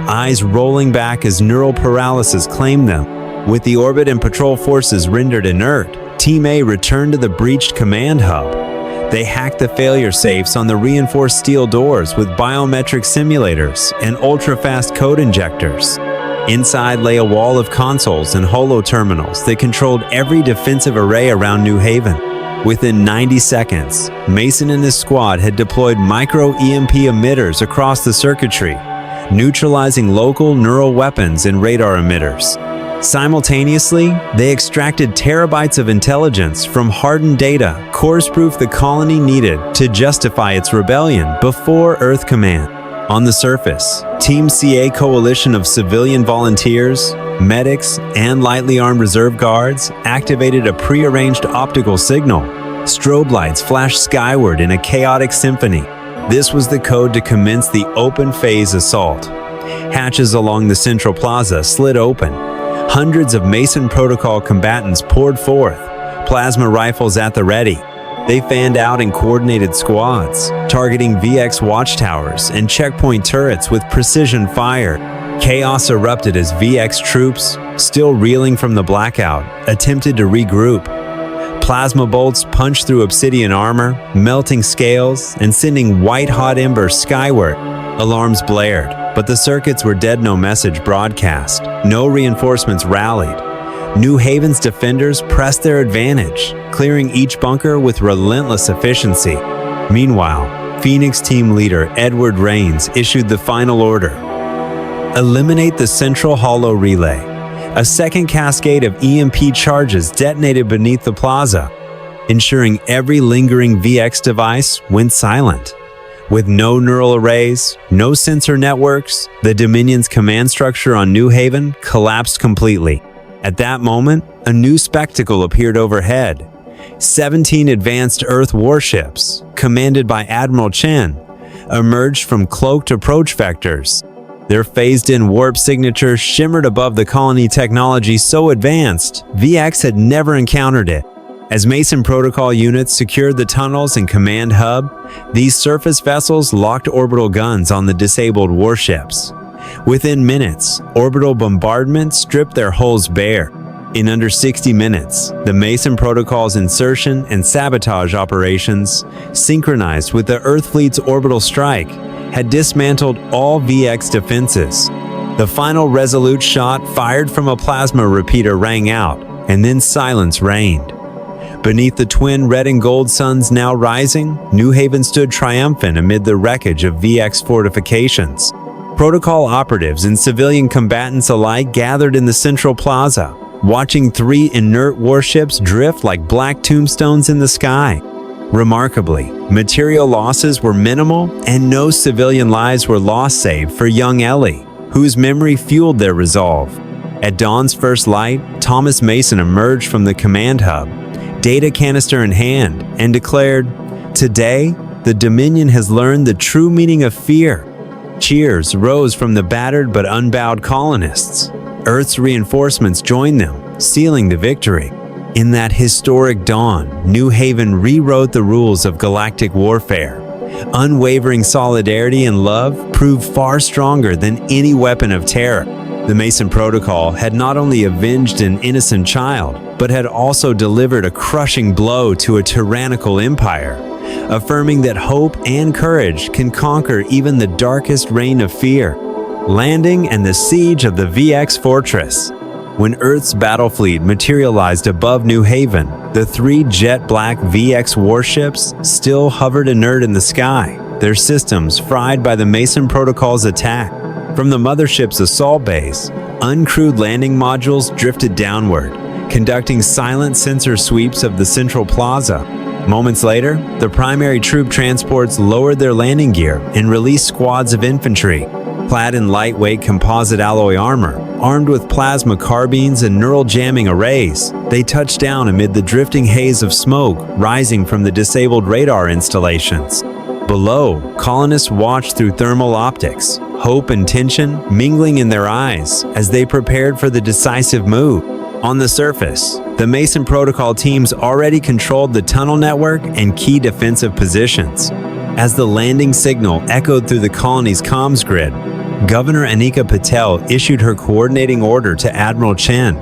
eyes rolling back as neural paralysis claimed them. With the orbit and patrol forces rendered inert, Team A returned to the breached command hub. They hacked the failure safes on the reinforced steel doors with biometric simulators and ultra-fast code injectors. Inside lay a wall of consoles and holo terminals that controlled every defensive array around New Haven. Within 90 seconds, Mason and his squad had deployed micro-EMP emitters across the circuitry, neutralizing local neural weapons and radar emitters. Simultaneously, they extracted terabytes of intelligence from hardened data, course-proof the colony needed to justify its rebellion before Earth Command. On the surface, Team CA coalition of civilian volunteers, medics, and lightly armed reserve guards activated a prearranged optical signal. Strobe lights flashed skyward in a chaotic symphony. This was the code to commence the open phase assault. Hatches along the central plaza slid open. Hundreds of Mason Protocol combatants poured forth, plasma rifles at the ready. They fanned out in coordinated squads, targeting VX watchtowers and checkpoint turrets with precision fire. Chaos erupted as VX troops, still reeling from the blackout, attempted to regroup. Plasma bolts punched through obsidian armor, melting scales, and sending white-hot embers skyward. Alarms blared, but the circuits were dead. No message broadcast. No reinforcements rallied. New Haven's defenders pressed their advantage, clearing each bunker with relentless efficiency. Meanwhile, Phoenix team leader Edward Rains issued the final order. Eliminate the central holo relay. A second cascade of EMP charges detonated beneath the plaza, ensuring every lingering VX device went silent. With no neural arrays, no sensor networks, the Dominion's command structure on New Haven collapsed completely. At that moment, a new spectacle appeared overhead. 17 advanced Earth warships, commanded by Admiral Chen, emerged from cloaked approach vectors. Their phased-in warp signatures shimmered above the colony technology so advanced, VX had never encountered it. As Mason Protocol units secured the tunnels and command hub, these surface vessels locked orbital guns on the disabled warships. Within minutes, orbital bombardment stripped their hulls bare. In under 60 minutes, the Mason Protocol's insertion and sabotage operations, synchronized with the Earth Fleet's orbital strike, had dismantled all VX defenses. The final resolute shot fired from a plasma repeater rang out, and then silence reigned. Beneath the twin red and gold suns now rising, New Haven stood triumphant amid the wreckage of VX fortifications. Protocol operatives and civilian combatants alike gathered in the central plaza, watching 3 inert warships drift like black tombstones in the sky. Remarkably, material losses were minimal and no civilian lives were lost save for young Ellie, whose memory fueled their resolve. At dawn's first light, Thomas Mason emerged from the command hub, data canister in hand, and declared, "Today, the Dominion has learned the true meaning of fear." Cheers rose from the battered but unbowed colonists. Earth's reinforcements joined them, sealing the victory. In that historic dawn, New Haven rewrote the rules of galactic warfare. Unwavering solidarity and love proved far stronger than any weapon of terror. The Mason Protocol had not only avenged an innocent child, but had also delivered a crushing blow to a tyrannical empire, affirming that hope and courage can conquer even the darkest reign of fear. Landing and the siege of the VX Fortress. When Earth's battle fleet materialized above New Haven, the 3 jet-black VX warships still hovered inert in the sky, their systems fried by the Mason Protocol's attack. From the mothership's assault base, uncrewed landing modules drifted downward, conducting silent sensor sweeps of the central plaza. Moments later, the primary troop transports lowered their landing gear and released squads of infantry, clad in lightweight composite alloy armor, armed with plasma carbines and neural jamming arrays. They touched down amid the drifting haze of smoke rising from the disabled radar installations. Below, colonists watched through thermal optics, hope and tension mingling in their eyes as they prepared for the decisive move. On the surface, the Mason Protocol teams already controlled the tunnel network and key defensive positions. As the landing signal echoed through the colony's comms grid, Governor Anika Patel issued her coordinating order to Admiral Chen.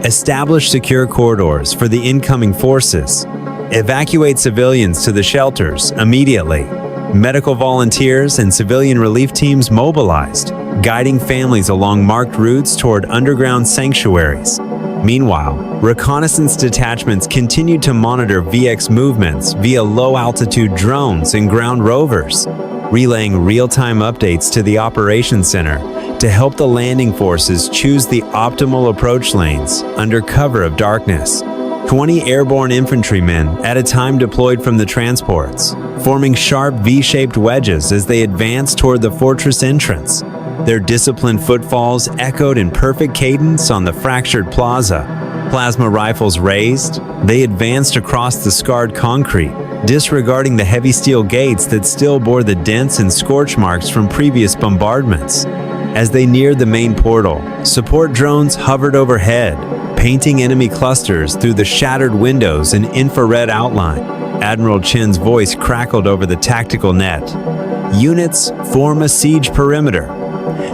Establish secure corridors for the incoming forces. Evacuate civilians to the shelters immediately. Medical volunteers and civilian relief teams mobilized, guiding families along marked routes toward underground sanctuaries. Meanwhile, reconnaissance detachments continued to monitor VX movements via low-altitude drones and ground rovers, relaying real-time updates to the operations center to help the landing forces choose the optimal approach lanes under cover of darkness. 20 airborne infantrymen at a time deployed from the transports, forming sharp V-shaped wedges as they advanced toward the fortress entrance. Their disciplined footfalls echoed in perfect cadence on the fractured plaza. Plasma rifles raised, they advanced across the scarred concrete, disregarding the heavy steel gates that still bore the dents and scorch marks from previous bombardments. As they neared the main portal, support drones hovered overhead, painting enemy clusters through the shattered windows in infrared outline. Admiral Chen's voice crackled over the tactical net. Units form a siege perimeter.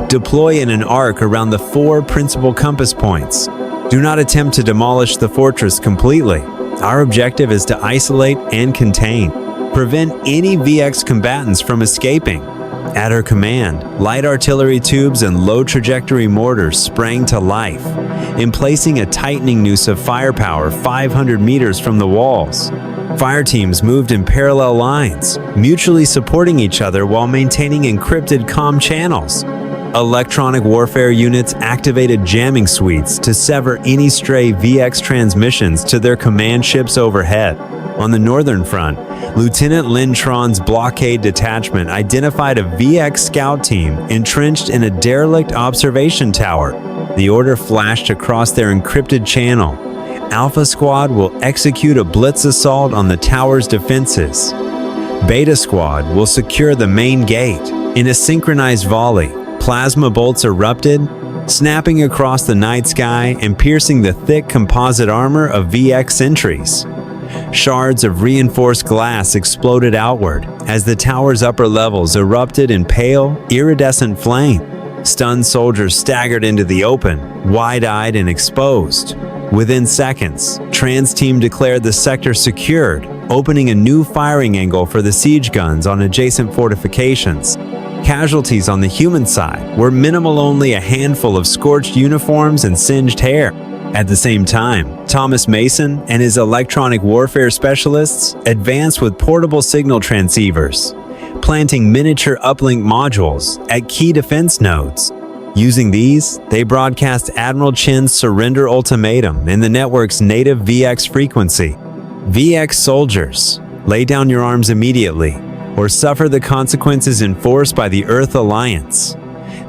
Deploy in an arc around the 4 principal compass points. Do not attempt to demolish the fortress completely. Our objective is to isolate and contain. Prevent any VX combatants from escaping. At her command, light artillery tubes and low-trajectory mortars sprang to life, emplacing a tightening noose of firepower 500 meters from the walls. Fire teams moved in parallel lines, mutually supporting each other while maintaining encrypted comm channels. Electronic warfare units activated jamming suites to sever any stray VX transmissions to their command ships overhead. On the northern front, Lieutenant Lin Tron's blockade detachment identified a VX scout team entrenched in a derelict observation tower. The order flashed across their encrypted channel. Alpha Squad will execute a blitz assault on the tower's defenses. Beta Squad will secure the main gate. In a synchronized volley, plasma bolts erupted, snapping across the night sky and piercing the thick composite armor of VX sentries. Shards of reinforced glass exploded outward as the tower's upper levels erupted in pale, iridescent flame. Stunned soldiers staggered into the open, wide-eyed and exposed. Within seconds, Trans Team declared the sector secured, opening a new firing angle for the siege guns on adjacent fortifications. Casualties on the human side were minimal, only a handful of scorched uniforms and singed hair. At the same time, Thomas Mason and his electronic warfare specialists advanced with portable signal transceivers, planting miniature uplink modules at key defense nodes. Using these, they broadcast Admiral Chen's surrender ultimatum in the network's native VX frequency. VX soldiers, lay down your arms immediately, or suffer the consequences enforced by the Earth Alliance.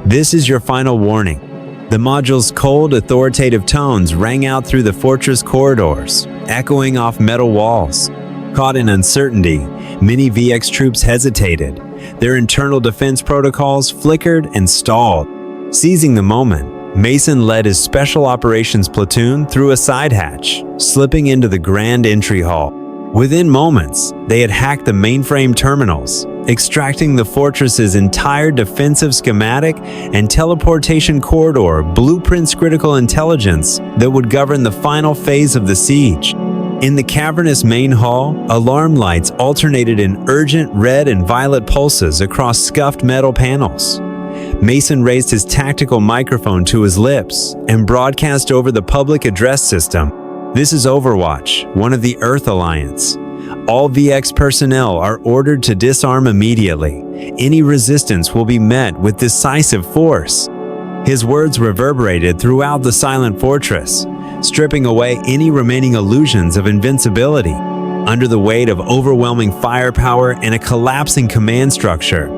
This is your final warning. The module's cold, authoritative tones rang out through the fortress corridors, echoing off metal walls. Caught in uncertainty, many VX troops hesitated. Their internal defense protocols flickered and stalled. Seizing the moment, Mason led his Special Operations Platoon through a side hatch, slipping into the grand entry hall. Within moments, they had hacked the mainframe terminals, extracting the fortress's entire defensive schematic and teleportation corridor blueprints critical intelligence that would govern the final phase of the siege. In the cavernous main hall, alarm lights alternated in urgent red and violet pulses across scuffed metal panels. Mason raised his tactical microphone to his lips and broadcast over the public address system. This is Overwatch, one of the Earth Alliance. All VX personnel are ordered to disarm immediately. Any resistance will be met with decisive force. His words reverberated throughout the silent fortress, stripping away any remaining illusions of invincibility. Under the weight of overwhelming firepower and a collapsing command structure,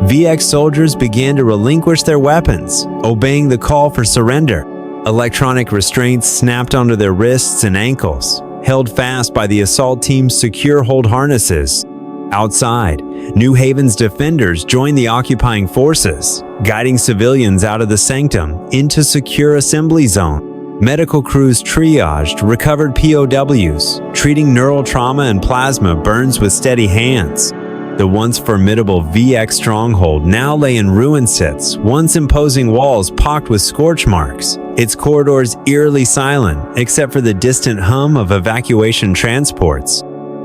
VX soldiers began to relinquish their weapons, obeying the call for surrender. Electronic restraints snapped onto their wrists and ankles, held fast by the assault team's secure hold harnesses. Outside, New Haven's defenders joined the occupying forces, guiding civilians out of the sanctum into secure assembly zone. Medical crews triaged recovered POWs, treating neural trauma and plasma burns with steady hands. The once formidable VX stronghold now lay in ruin sits, once imposing walls pocked with scorch marks, its corridors eerily silent except for the distant hum of evacuation transports.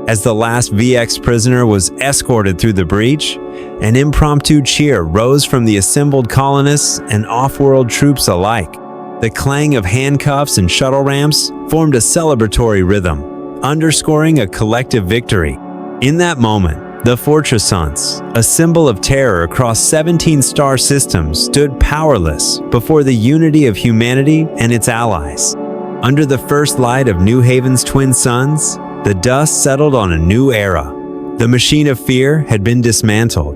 As the last VX prisoner was escorted through the breach, an impromptu cheer rose from the assembled colonists and off-world troops alike. The clang of handcuffs and shuttle ramps formed a celebratory rhythm, underscoring a collective victory. In that moment, the Fortressance, a symbol of terror across 17 star systems, stood powerless before the unity of humanity and its allies. Under the first light of New Haven's twin suns, the dust settled on a new era. The machine of fear had been dismantled,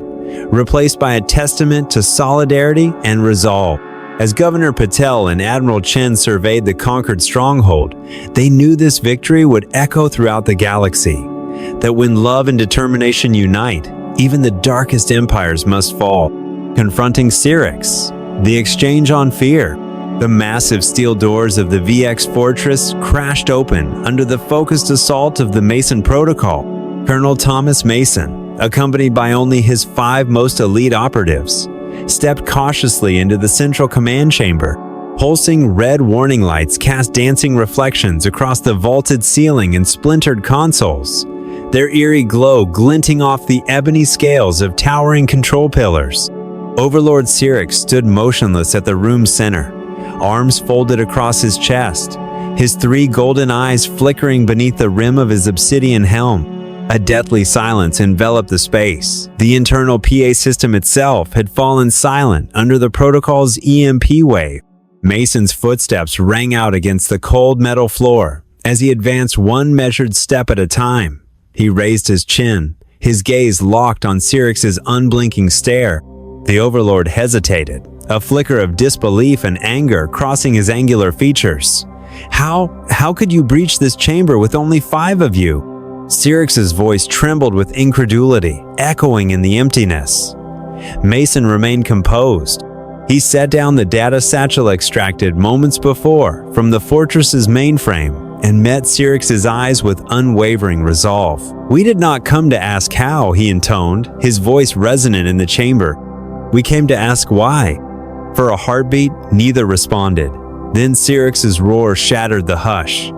replaced by a testament to solidarity and resolve. As Governor Patel and Admiral Chen surveyed the conquered stronghold, they knew this victory would echo throughout the galaxy. That when love and determination unite, even the darkest empires must fall. Confronting Syrinx, the exchange on fear. The massive steel doors of the VX fortress crashed open under the focused assault of the Mason Protocol. Colonel Thomas Mason, accompanied by only his 5 most elite operatives, stepped cautiously into the central command chamber. Pulsing red warning lights cast dancing reflections across the vaulted ceiling and splintered consoles, their eerie glow glinting off the ebony scales of towering control pillars. Overlord Syrinx stood motionless at the room's center, arms folded across his chest, his 3 golden eyes flickering beneath the rim of his obsidian helm. A deathly silence enveloped the space. The internal PA system itself had fallen silent under the protocol's EMP wave. Mason's footsteps rang out against the cold metal floor as he advanced one measured step at a time. He raised his chin, his gaze locked on Syrinx's unblinking stare. The Overlord hesitated, a flicker of disbelief and anger crossing his angular features. How could you breach this chamber with only 5 of you? Syrinx's voice trembled with incredulity, echoing in the emptiness. Mason remained composed. He set down the data satchel extracted moments before from the fortress's mainframe and met Syrinx's eyes with unwavering resolve. "We did not come to ask how," he intoned, his voice resonant in the chamber. "We came to ask why." For a heartbeat, neither responded. Then Syrinx's roar shattered the hush.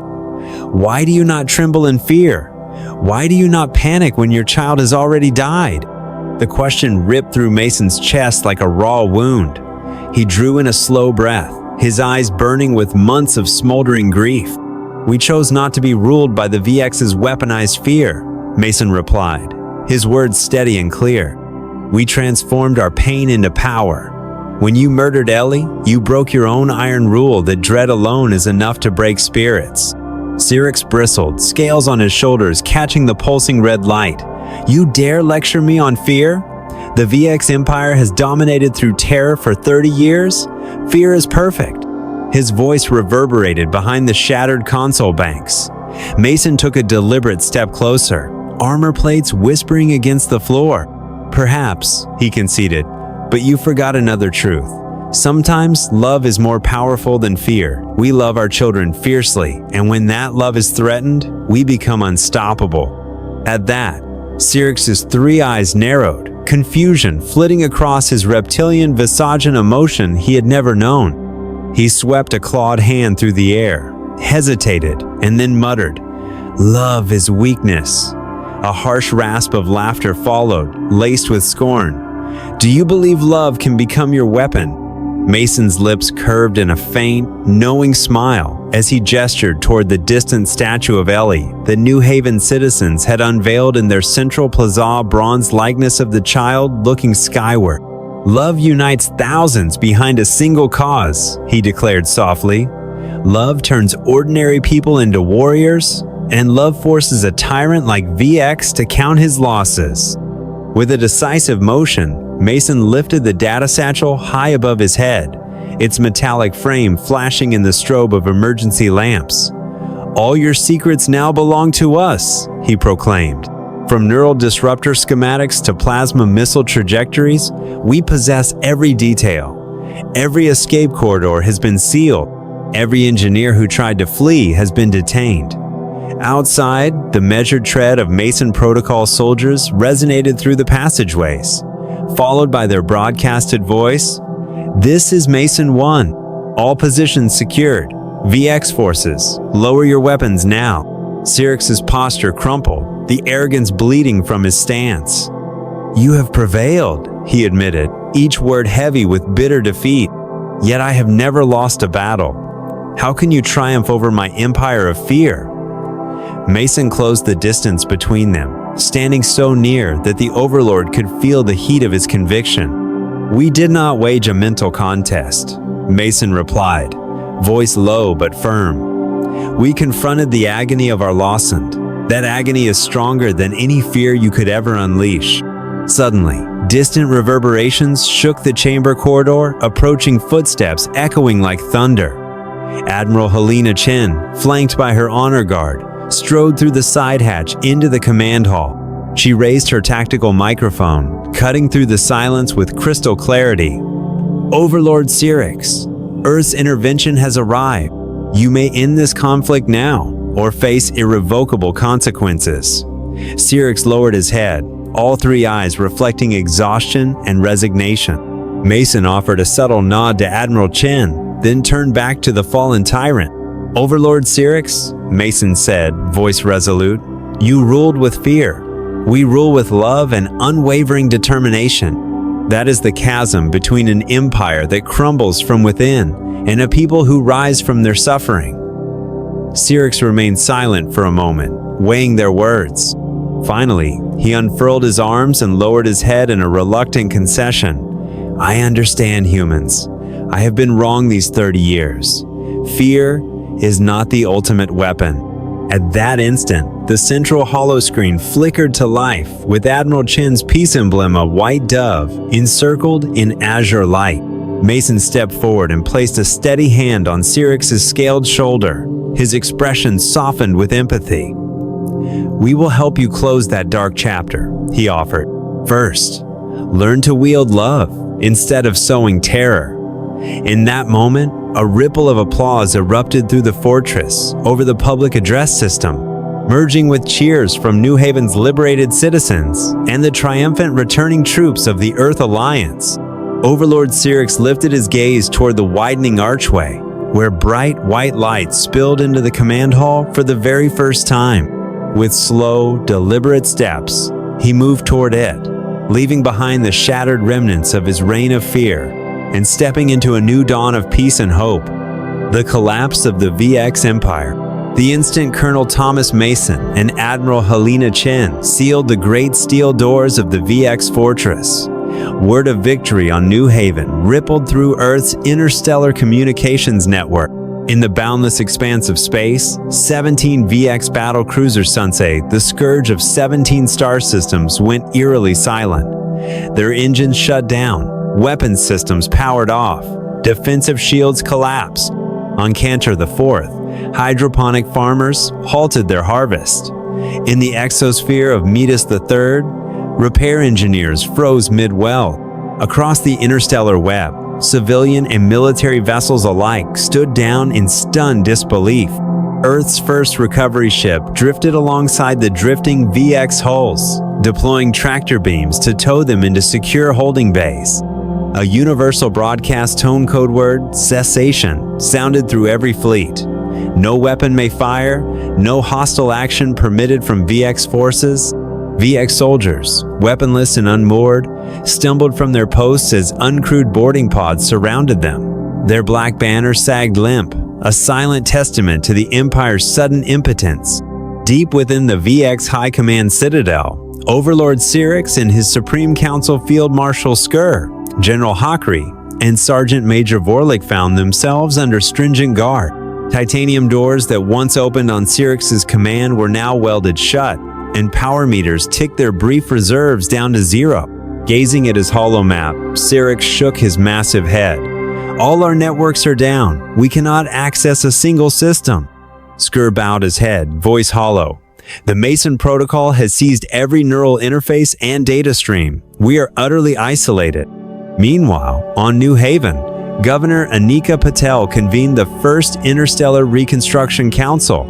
"Why do you not tremble in fear? Why do you not panic when your child has already died?" The question ripped through Mason's chest like a raw wound. He drew in a slow breath, his eyes burning with months of smoldering grief. "We chose not to be ruled by the VX's weaponized fear," Mason replied, his words steady and clear. "We transformed our pain into power. When you murdered Ellie, you broke your own iron rule that dread alone is enough to break spirits. Syrinx bristled, scales on his shoulders catching the pulsing red light. You dare lecture me on fear? The VX Empire has dominated through terror for 30 years? Fear is perfect. His voice reverberated behind the shattered console banks. Mason took a deliberate step closer, armor plates whispering against the floor. Perhaps, he conceded, but you forgot another truth. Sometimes love is more powerful than fear. We love our children fiercely, and when that love is threatened, we become unstoppable. At that, Syrinx's three eyes narrowed, confusion flitting across his reptilian visage, an emotion he had never known. He swept a clawed hand through the air, hesitated, and then muttered, "Love is weakness." A harsh rasp of laughter followed, laced with scorn. "Do you believe love can become your weapon?" Mason's lips curved in a faint, knowing smile as he gestured toward the distant statue of Ellie the New Haven citizens had unveiled in their central plaza, bronze likeness of the child looking skyward. "Love unites thousands behind a single cause," he declared softly. "Love turns ordinary people into warriors, and love forces a tyrant like VX to count his losses." With a decisive motion, Mason lifted the data satchel high above his head, its metallic frame flashing in the strobe of emergency lamps. "All your secrets now belong to us," he proclaimed. "From neural disruptor schematics to plasma missile trajectories, we possess every detail. Every escape corridor has been sealed. Every engineer who tried to flee has been detained." Outside, the measured tread of Mason Protocol soldiers resonated through the passageways, followed by their broadcasted voice. "This is Mason 1. All positions secured. VX forces, lower your weapons now." Syrinx's posture crumpled, the arrogance bleeding from his stance. "You have prevailed," he admitted, each word heavy with bitter defeat. "Yet I have never lost a battle. How can you triumph over my empire of fear?" Mason closed the distance between them, standing so near that the Overlord could feel the heat of his conviction. "We did not wage a mental contest," Mason replied, voice low but firm. "We confronted the agony of our Lawson. That agony is stronger than any fear you could ever unleash." Suddenly, distant reverberations shook the chamber corridor, approaching footsteps echoing like thunder. Admiral Helena Chen, flanked by her honor guard, strode through the side hatch into the command hall. She raised her tactical microphone, cutting through the silence with crystal clarity. "Overlord Syrinx, Earth's intervention has arrived. You may end this conflict now, or face irrevocable consequences." Syrinx lowered his head, all three eyes reflecting exhaustion and resignation. Mason offered a subtle nod to Admiral Chen, then turned back to the fallen tyrant. "Overlord Syrinx," Mason said, voice resolute, "you ruled with fear. We rule with love and unwavering determination. That is the chasm between an empire that crumbles from within and a people who rise from their suffering." Syrinx remained silent for a moment, weighing their words. Finally, he unfurled his arms and lowered his head in a reluctant concession. "I understand, humans. I have been wrong these 30 years. Fear is not the ultimate weapon." At that instant, the central holoscreen flickered to life with Admiral Chen's peace emblem, a white dove, encircled in azure light. Mason stepped forward and placed a steady hand on Syrinx's scaled shoulder, his expression softened with empathy. "We will help you close that dark chapter," he offered. "First, learn to wield love instead of sowing terror." In that moment, a ripple of applause erupted through the fortress over the public address system, merging with cheers from New Haven's liberated citizens and the triumphant returning troops of the Earth Alliance. Overlord Syrinx lifted his gaze toward the widening archway, where bright white light spilled into the command hall for the very first time. With slow, deliberate steps, he moved toward it, leaving behind the shattered remnants of his reign of fear and stepping into a new dawn of peace and hope. The collapse of the VX Empire. The instant Colonel Thomas Mason and Admiral Helena Chen sealed the great steel doors of the VX fortress, Word of victory on New Haven rippled through Earth's interstellar communications network. In the boundless expanse of space, 17 VX battle cruiser Sunsei, the scourge of 17 star systems, went eerily silent. Their engines shut down, weapons systems powered off, defensive shields collapsed. On Cantor IV, hydroponic farmers halted their harvest. In the exosphere of Metis III, repair engineers froze mid-well. Across the interstellar web, civilian and military vessels alike stood down in stunned disbelief. Earth's first recovery ship drifted alongside the drifting VX hulls, deploying tractor beams to tow them into secure holding bays. A universal broadcast tone code word, cessation, sounded through every fleet. No weapon may fire, no hostile action permitted from VX forces. VX soldiers, weaponless and unmoored, stumbled from their posts as uncrewed boarding pods surrounded them. Their black banner sagged limp, a silent testament to the Empire's sudden impotence. Deep within the VX High Command Citadel, Overlord Cyrix and his Supreme Council Field Marshal Skur, General Hakri, and Sergeant Major Vorlik found themselves under stringent guard. Titanium doors that once opened on Cyrix's command were now welded shut, and power meters ticked their brief reserves down to zero. Gazing at his holo map, Cyrix shook his massive head. All our networks are down. We cannot access a single system. Skur bowed his head, voice hollow. The Mason protocol has seized every neural interface and data stream. We are utterly isolated. Meanwhile, on New Haven, Governor Anika Patel convened the first Interstellar Reconstruction Council.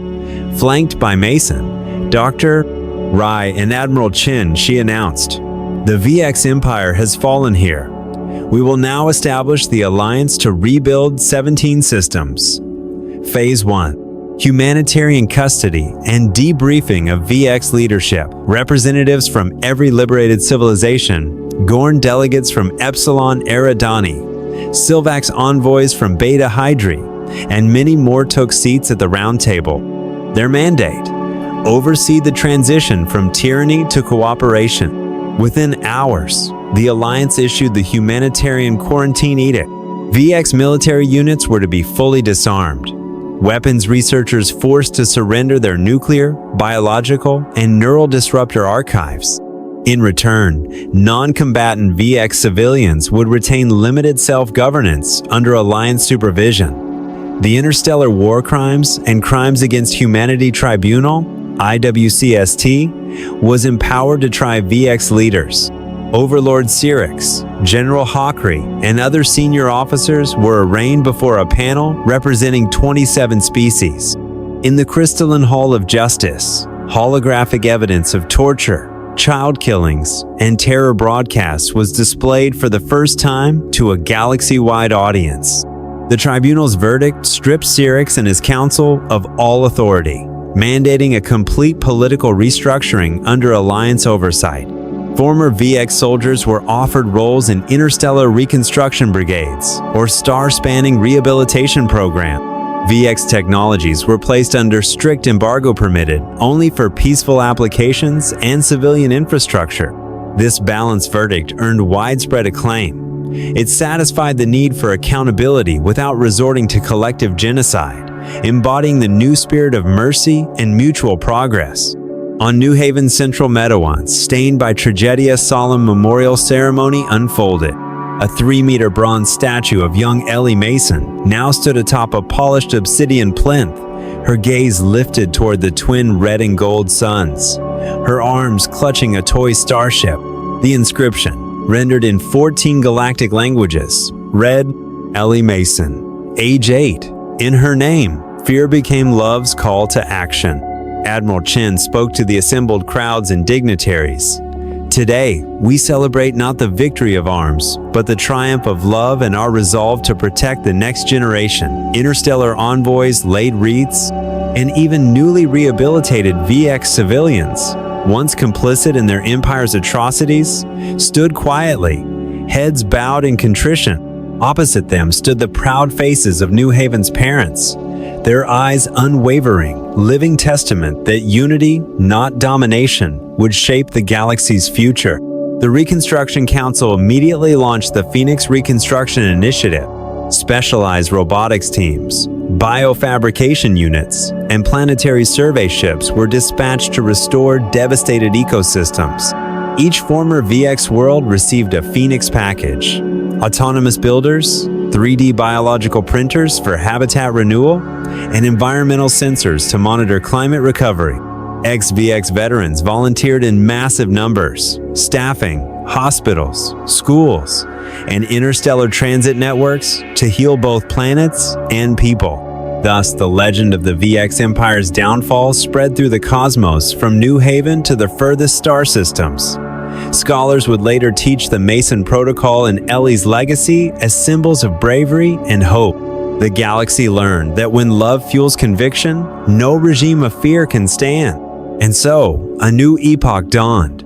Flanked by Mason, Dr. Rai, and Admiral Chin, she announced, "The VX Empire has fallen here. We will now establish the Alliance to rebuild 17 systems." Phase 1. Humanitarian custody and debriefing of VX leadership. Representatives from every liberated civilization, Gorn delegates from Epsilon Eridani, Silvax envoys from Beta Hydri, and many more took seats at the round table. Their mandate: oversee the transition from tyranny to cooperation. Within hours, the Alliance issued the Humanitarian Quarantine Edict. VX military units were to be fully disarmed. Weapons researchers forced to surrender their nuclear, biological, and neural disruptor archives. In return, non-combatant VX civilians would retain limited self-governance under Alliance supervision. The Interstellar War Crimes and Crimes Against Humanity Tribunal, IWCST, was empowered to try VX leaders. Overlord Cyrix, General Hakri, and other senior officers were arraigned before a panel representing 27 species. In the Crystalline Hall of Justice, holographic evidence of torture, child killings, and terror broadcasts was displayed for the first time to a galaxy-wide audience. The tribunal's verdict stripped Cyrix and his council of all authority, mandating a complete political restructuring under Alliance oversight. Former VX soldiers were offered roles in interstellar reconstruction brigades or star-spanning rehabilitation program. VX technologies were placed under strict embargo permitted only for peaceful applications and civilian infrastructure. This balanced verdict earned widespread acclaim. It satisfied the need for accountability without resorting to collective genocide, embodying the new spirit of mercy and mutual progress. On New Haven's central Meadowlands, stained by tragedia, solemn memorial ceremony unfolded. A 3-meter bronze statue of young Ellie Mason now stood atop a polished obsidian plinth, her gaze lifted toward the twin red and gold suns, her arms clutching a toy starship. The inscription, rendered in 14 galactic languages, read, Ellie Mason, age 8. In her name, fear became love's call to action. Admiral Chin spoke to the assembled crowds and dignitaries. Today, we celebrate not the victory of arms, but the triumph of love and our resolve to protect the next generation. Interstellar envoys laid wreaths, and even newly rehabilitated VX civilians, once complicit in their empire's atrocities, stood quietly, heads bowed in contrition. Opposite them stood the proud faces of New Haven's parents, their eyes unwavering, living testament that unity, not domination, would shape the galaxy's future. The Reconstruction Council immediately launched the Phoenix Reconstruction Initiative. Specialized robotics teams, biofabrication units, and planetary survey ships were dispatched to restore devastated ecosystems. Each former VX world received a Phoenix package: autonomous builders, 3D biological printers for habitat renewal, and environmental sensors to monitor climate recovery. Ex-VX veterans volunteered in massive numbers, staffing hospitals, schools, and interstellar transit networks to heal both planets and people. Thus, the legend of the VX Empire's downfall spread through the cosmos from New Haven to the furthest star systems. Scholars would later teach the Mason Protocol and Ellie's legacy as symbols of bravery and hope. The galaxy learned that when love fuels conviction, no regime of fear can stand. And so, a new epoch dawned,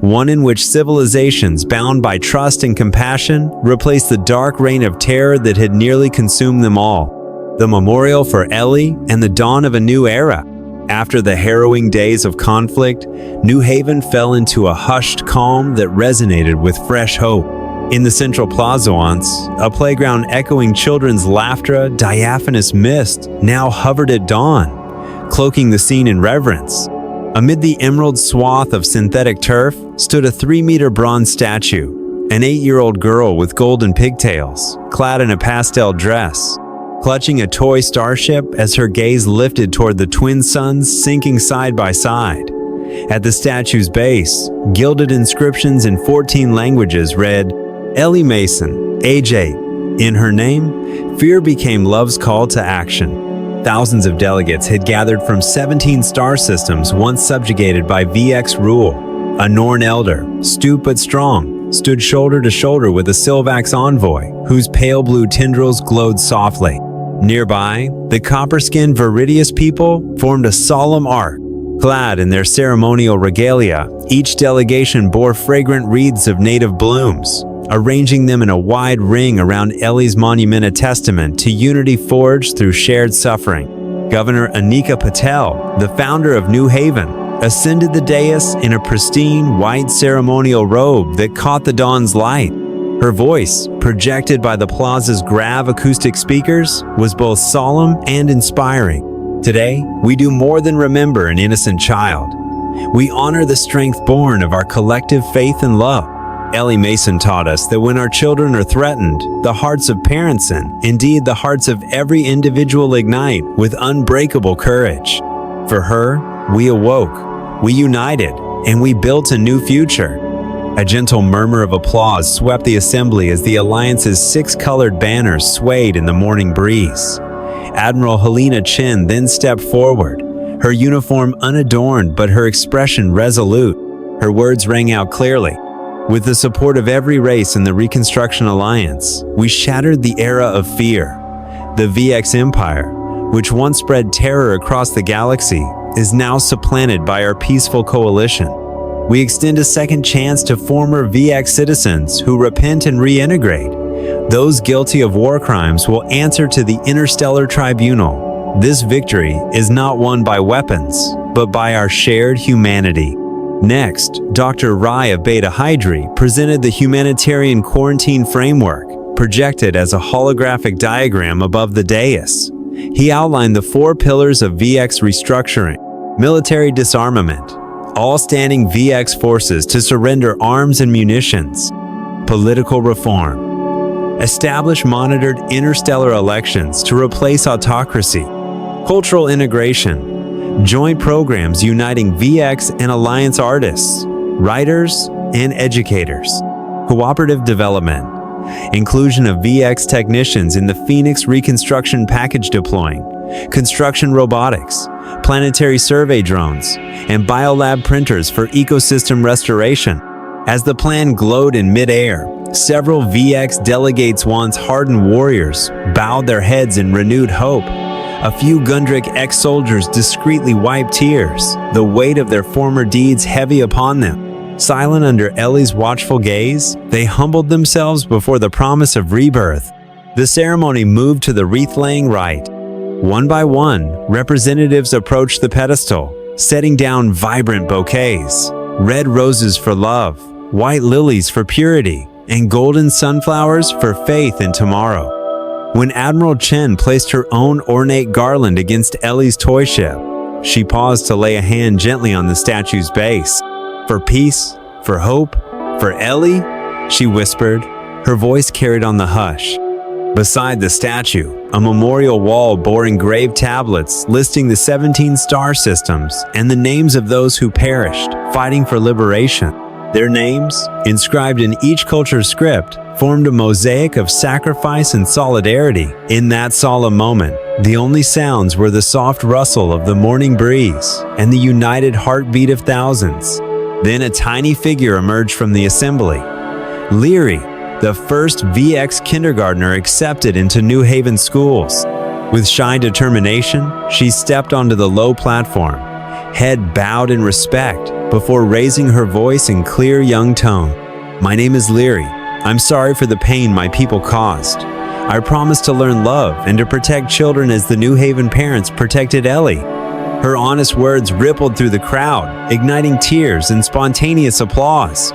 one in which civilizations bound by trust and compassion replaced the dark reign of terror that had nearly consumed them all. The memorial for Ellie and the dawn of a new era. After the harrowing days of conflict, New Haven fell into a hushed calm that resonated with fresh hope. In the central plaza once, a playground echoing children's laughter, diaphanous mist now hovered at dawn, cloaking the scene in reverence. Amid the emerald swath of synthetic turf stood a 3-meter bronze statue, an 8-year-old girl with golden pigtails, clad in a pastel dress, clutching a toy starship as her gaze lifted toward the twin suns sinking side by side. At the statue's base, gilded inscriptions in 14 languages read, "Ellie Mason, age 8. In her name, fear became love's call to action." Thousands of delegates had gathered from 17 star systems once subjugated by VX rule. A Norn elder, stooped but strong, stood shoulder to shoulder with a Sylvax envoy, whose pale blue tendrils glowed softly. Nearby, the copper-skinned Viridius people formed a solemn arc. Clad in their ceremonial regalia, each delegation bore fragrant wreaths of native blooms, arranging them in a wide ring around Ellie's monument, a testament to unity forged through shared suffering. Governor Anika Patel, the founder of New Haven, ascended the dais in a pristine white ceremonial robe that caught the dawn's light. Her voice, projected by the plaza's grave acoustic speakers, was both solemn and inspiring. Today, we do more than remember an innocent child. We honor the strength born of our collective faith and love. Ellie Mason taught us that when our children are threatened, the hearts of parents and, indeed, the hearts of every individual ignite with unbreakable courage. For her, we awoke, we united, and we built a new future. A gentle murmur of applause swept the assembly as the Alliance's 6-colored banners swayed in the morning breeze. Admiral Helena Chin then stepped forward, her uniform unadorned but her expression resolute. Her words rang out clearly. With the support of every race in the Reconstruction Alliance, we shattered the era of fear. The VX Empire, which once spread terror across the galaxy, is now supplanted by our peaceful coalition. We extend a second chance to former VX citizens who repent and reintegrate. Those guilty of war crimes will answer to the Interstellar Tribunal. This victory is not won by weapons, but by our shared humanity. Next, Dr. Rai of Beta Hydri presented the humanitarian quarantine framework, projected as a holographic diagram above the dais. He outlined the 4 pillars of VX restructuring: military disarmament, all standing VX forces to surrender arms and munitions; political reform, establish monitored interstellar elections to replace autocracy; cultural integration, joint programs uniting VX and Alliance artists, writers, and educators; cooperative development, inclusion of VX technicians in the Phoenix Reconstruction package deploying, construction robotics, planetary survey drones, and biolab printers for ecosystem restoration. As the plan glowed in midair, several VX delegates, once hardened warriors, bowed their heads in renewed hope. A few Gundrick ex-soldiers discreetly wiped tears, the weight of their former deeds heavy upon them. Silent under Ellie's watchful gaze, they humbled themselves before the promise of rebirth. The ceremony moved to the wreath-laying rite. One by one, representatives approached the pedestal, setting down vibrant bouquets: red roses for love, white lilies for purity, and golden sunflowers for faith in tomorrow. When Admiral Chen placed her own ornate garland against Ellie's toy ship, she paused to lay a hand gently on the statue's base. "For peace, for hope, for Ellie," she whispered. Her voice carried on the hush. Beside the statue, a memorial wall bore engraved tablets listing the 17 star systems and the names of those who perished, fighting for liberation. Their names, inscribed in each culture's script, formed a mosaic of sacrifice and solidarity. In that solemn moment, the only sounds were the soft rustle of the morning breeze and the united heartbeat of thousands. Then a tiny figure emerged from the assembly. Leary, the first VX kindergartner accepted into New Haven schools. With shy determination, she stepped onto the low platform, head bowed in respect, before raising her voice in clear young tone. "My name is Leary. I'm sorry for the pain my people caused. I promise to learn love and to protect children as the New Haven parents protected Ellie." Her honest words rippled through the crowd, igniting tears and spontaneous applause.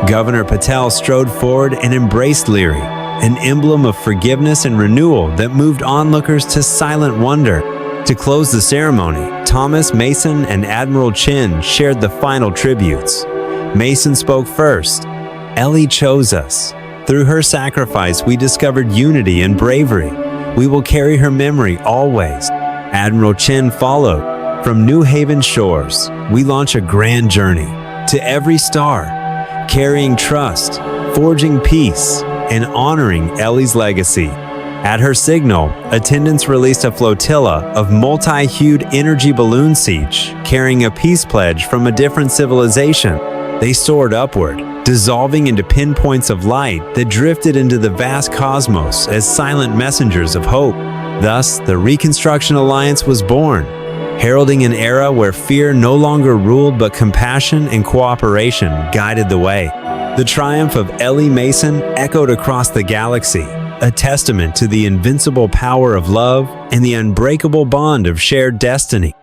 Governor Patel strode forward and embraced Leary, an emblem of forgiveness and renewal that moved onlookers to silent wonder. To close the ceremony, Thomas, Mason, and Admiral Chen shared the final tributes. Mason spoke first. "Ellie chose us. Through her sacrifice, we discovered unity and bravery. We will carry her memory always." Admiral Chen followed. "From New Haven shores, we launch a grand journey to every star, carrying trust, forging peace, and honoring Ellie's legacy." At her signal, attendants released a flotilla of multi-hued energy balloons each, carrying a peace pledge from a different civilization. They soared upward, dissolving into pinpoints of light that drifted into the vast cosmos as silent messengers of hope. Thus, the Reconstruction Alliance was born, heralding an era where fear no longer ruled but compassion and cooperation guided the way. The triumph of Ellie Mason echoed across the galaxy, a testament to the invincible power of love and the unbreakable bond of shared destiny.